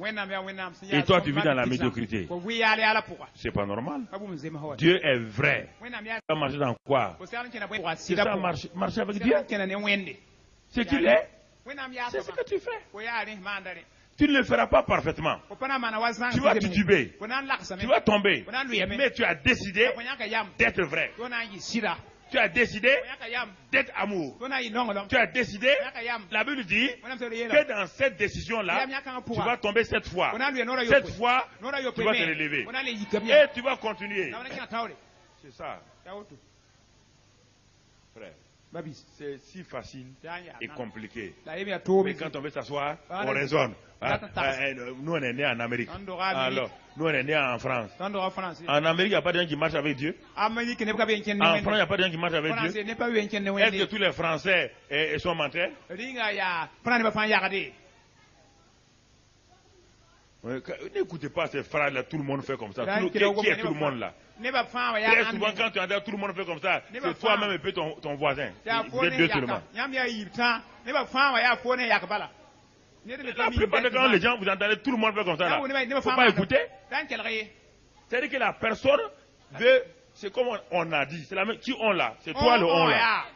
Et toi, tu vis dans la médiocrité. C'est pas normal. Dieu est vrai. Tu vas marcher dans quoi? C'est ça, marcher avec Dieu. Ce qu'il est, c'est ce que tu fais. Tu ne le feras pas parfaitement. Tu vas tituber. Tu vas tomber. Mais tu as décidé d'être vrai. Tu as décidé d'être amour. Tu as décidé, la Bible dit que dans cette décision-là, tu vas tomber 7 fois. 7 fois, tu vas te relever. Et tu vas continuer. C'est ça. Frère, c'est si facile et compliqué. Mais quand on veut s'asseoir, on raisonne. Nous, on est nés en Amérique. Alors, nous, on est nés en France. En Amérique, il n'y a pas de gens qui marchent avec Dieu. En France, il n'y a pas de gens qui marchent avec Dieu. Est-ce que tous les Français sont menteurs? N'écoutez pas ces phrases-là, tout le monde fait comme ça. Qui est tout le monde là? Très souvent, quand tu entends tout le monde fait comme ça, c'est toi-même et puis ton voisin. Vous êtes deux seulement. La plupart des temps, les gens, vous entendez tout le monde fait comme ça là. Il ne faut pas écouter. C'est-à-dire que la personne veut, c'est comme on a dit, c'est la même, qui on là? C'est toi le on là.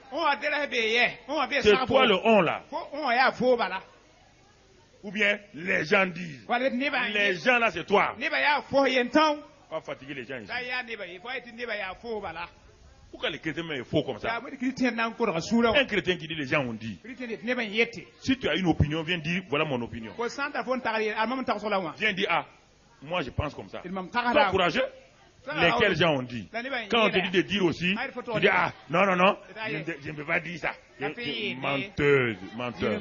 C'est toi le on là. Ou bien les gens disent. Les gens là, c'est toi. Pas fatiguer les gens ici. Pourquoi les chrétiens sont faux comme ça? Un chrétien qui dit les gens ont dit. Si tu as une opinion, viens dire voilà mon opinion. Viens dire ah, moi je pense comme ça. Sois courageux. Lesquels gens ont dit. Quand on te dit de dire aussi, tu dis ah non, je ne peux pas dire ça. Menteuse, menteur.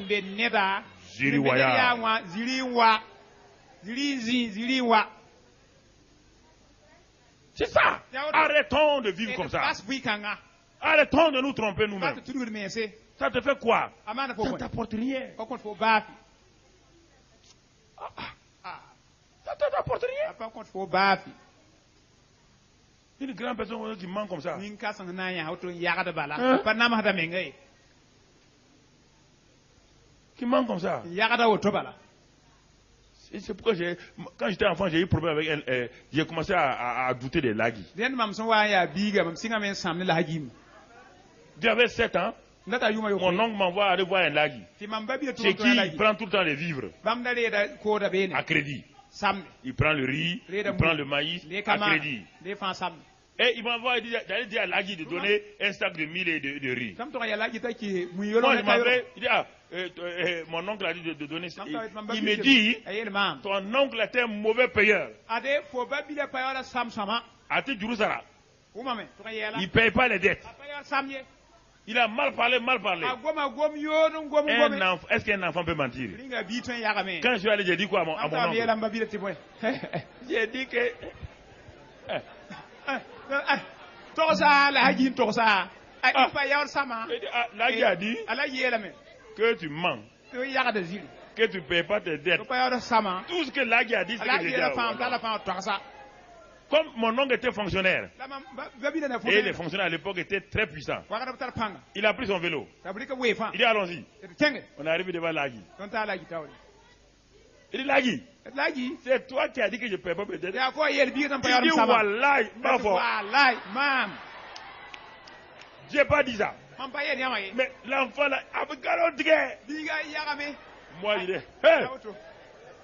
C'est ça. Arrêtons de vivre comme ça. Arrêtons de nous tromper nous-mêmes. Ça te fait quoi? Ça ne t'apporte rien. Ça ne t'apporte rien. Une grande personne qui ment comme ça. Qui ment comme ça. C'est pourquoi quand j'étais enfant, j'ai eu problème avec elle. J'ai commencé à douter des lagis. J'avais 7 ans. Mon oncle m'envoie aller voir un lagui. C'est qui il prend tout le temps les vivres. À crédit. Il prend le riz, il prend le maïs, à crédit. Et il m'envoie d'aller dire à Lagui de donner un sac de mil et de riz. Moi, je m'avais dit, mon oncle a dit de donner ça. Il me dit, ton oncle était un mauvais payeur. À Jérusalem. Il ne paye pas les dettes. Il a mal parlé. Est-ce qu'un enfant peut mentir? Quand je suis allé, j'ai dit quoi à mon oncle? J'ai dit que... Lagui a dit que tu mens, que tu ne payes pas tes dettes. Tout ce que Lagui a dit, c'est que j'ai dit. Comme mon oncle était fonctionnaire, et les fonctionnaires à l'époque étaient très puissants, il a pris son vélo. Il dit allons-y. On est arrivé devant Lagui. Il dit Lagui, c'est toi qui as dit que je ne paie pas mes dettes. Il dit Wallahi, je n'ai pas dit ça. Mais l'enfant là, avec moi il est.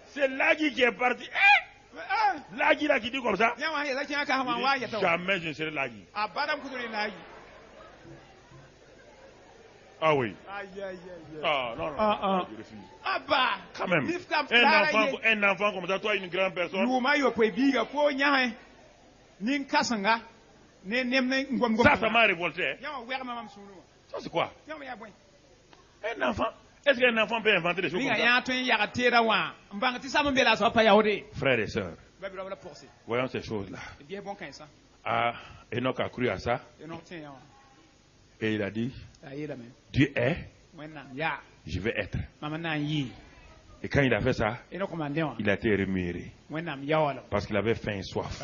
C'est Lagui qui est parti. Lagui là qui dit comme ça. Jamais je ne serai Lagui. Ah oui. Ah non, non. Je refuse. Quand même. Un enfant comme ça, toi une grande personne. Ça m'a révolté. Ça c'est quoi? Un enfant? Est-ce qu'un enfant peut inventer des choses comme ça? Frères et sœurs, voyons ces choses-là. Ah, Enoch a cru à ça. Et il a dit, Dieu est, je vais être. Et quand il a fait ça, il a été rémunéré. Parce qu'il avait faim et soif.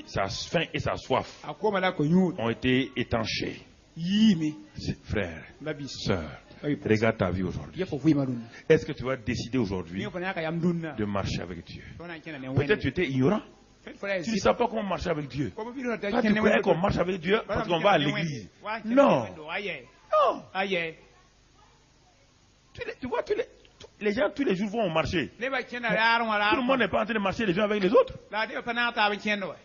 Sa faim et sa soif ont été étanchés. Frères, sœurs, regarde ta vie aujourd'hui. Est-ce que tu vas décider aujourd'hui de marcher avec Dieu? Peut-être tu étais ignorant. Tu ne sais pas comment marcher avec Dieu. Toi, tu croyais qu'on marche avec Dieu parce qu'on va à l'église. Non. Non. Tu vois, les gens tous les jours vont au marché. Tout le monde n'est pas en train de marcher les uns avec les autres.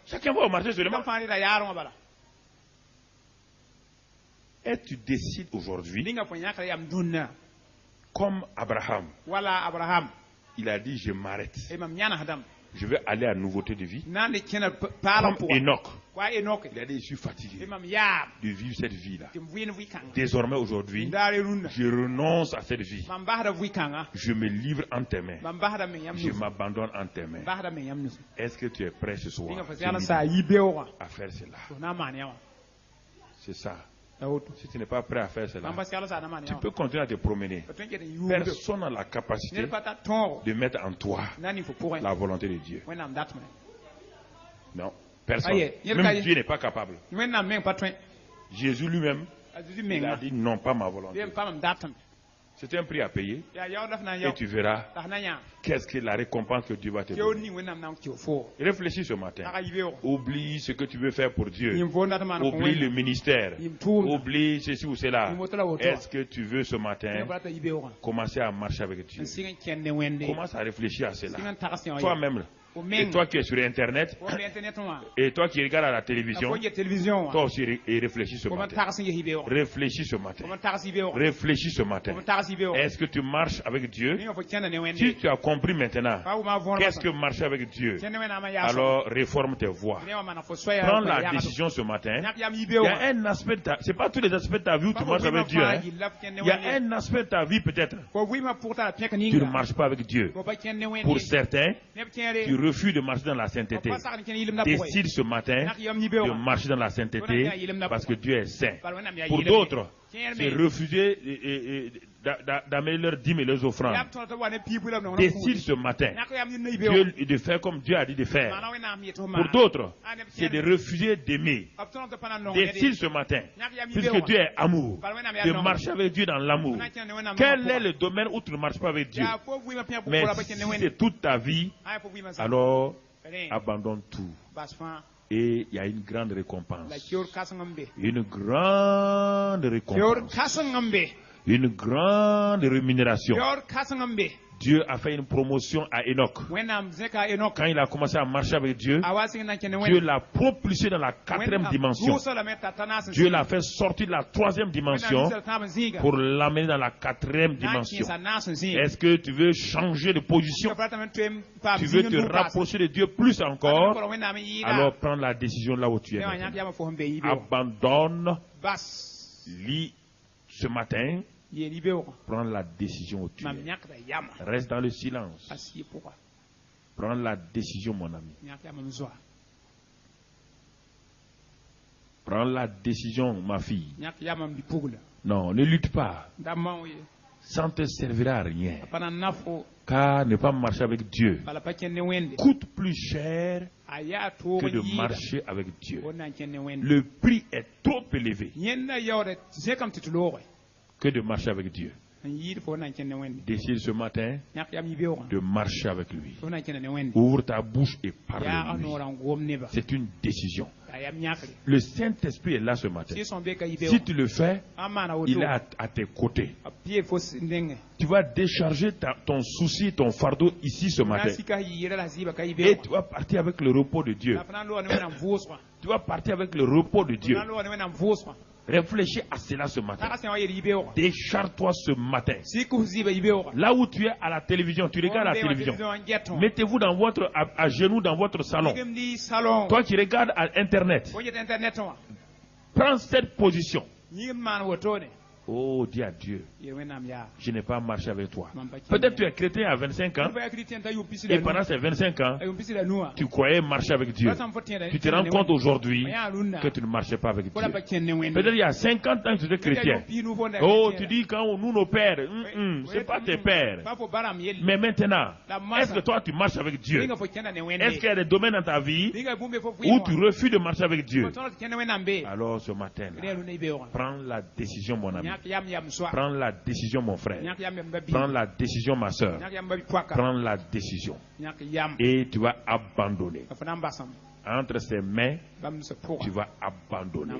Chacun va au marché seulement. Et tu décides aujourd'hui, comme Abraham, il a dit je m'arrête. Je vais aller à nouveauté de vie. Comme Enoch. Il a dit je suis fatigué de vivre cette vie-là. Désormais aujourd'hui, je renonce à cette vie. Je me livre en tes mains. Je m'abandonne en tes mains. Est-ce que tu es prêt ce soir à faire cela? C'est ça. Si tu n'es pas prêt à faire cela, tu peux continuer à te promener. Personne n'a la capacité de mettre en toi la volonté de Dieu. Non, personne. Même Dieu n'est pas capable. Jésus lui-même, il a dit non, pas ma volonté. C'est un prix à payer. Et tu verras qu'est-ce que la récompense que Dieu va te donner. Réfléchis ce matin. Oublie ce que tu veux faire pour Dieu. Oublie le ministère. Oublie ceci ou cela. Est-ce que tu veux ce matin commencer à marcher avec Dieu? Commence à réfléchir à cela. Toi-même. Et toi qui es sur Internet, et toi qui regardes à la télévision, toi aussi réfléchis ce matin. Réfléchis ce matin. Réfléchis ce matin. Est-ce que tu marches avec Dieu? Si tu as compris maintenant, qu'est-ce que marcher avec Dieu? Alors réforme tes voies. Prends la décision ce matin. Il y a un aspect, c'est pas tous les aspects de ta vie où tu marches avec Dieu. Hein? Il y a un aspect de ta vie peut-être. Tu ne marches pas avec Dieu. Pour certains, tu refuses de marcher dans la sainteté. Décide ce matin de marcher dans la sainteté parce que Dieu est saint. Pour d'autres, c'est refuser d'amener leurs dîmes et leurs offrandes. Décide ce matin de faire comme Dieu a dit de faire. Pour d'autres, c'est de refuser d'aimer. Décide ce matin, puisque Dieu est amour, de marcher avec Dieu dans l'amour. Quel est le domaine où tu ne marches pas avec Dieu? Mais si c'est toute ta vie, alors abandonne tout. Et il y a une grande récompense. Une grande récompense. Une grande rémunération. Dieu a fait une promotion à Enoch. Quand il a commencé à marcher avec Dieu, Dieu l'a propulsé dans la 4e dimension. Dieu l'a fait sortir de la 3e dimension pour l'amener dans la 4e dimension. Est-ce que tu veux changer de position? Tu veux te rapprocher de Dieu plus encore? Alors prends la décision là où tu es. Abandonne. Lis ce matin. Prends la décision où tu es. Reste dans le silence. Prends la décision, mon ami. Prends la décision, ma fille. Non, ne lutte pas. Ça ne te servira à rien. Car ne pas marcher avec Dieu coûte plus cher que de marcher avec Dieu. Le prix est trop élevé que de marcher avec Dieu. Décide ce matin de marcher avec lui. Ouvre ta bouche et parle lui. C'est une décision. Le Saint-Esprit est là ce matin. Si tu le fais, il est à tes côtés. Tu vas décharger ton souci, ton fardeau ici ce matin. Et tu vas partir avec le repos de Dieu. Tu vas partir avec le repos de Dieu. Réfléchis à cela ce matin. Décharge-toi ce matin. Là où tu es à la télévision, tu regardes la télévision. Mettez-vous à genoux dans votre salon. Toi qui regardes à Internet, prends cette position. Oh, dis à Dieu, je n'ai pas marché avec toi. Peut-être tu es chrétien à 25 ans, et pendant ces 25 ans, tu croyais marcher avec Dieu. Tu te rends compte aujourd'hui que tu ne marchais pas avec Dieu. Peut-être il y a 50 ans que tu étais chrétien. Oh, tu dis quand nous, nos pères, ce n'est pas tes pères. Mais maintenant, est-ce que toi tu marches avec Dieu? Est-ce qu'il y a des domaines dans ta vie où tu refuses de marcher avec Dieu? Alors ce matin, prends la décision, mon ami. Prends la décision, mon frère. Prends la décision, ma soeur. Prends la décision. Et tu vas abandonner. Entre ses mains, tu vas abandonner.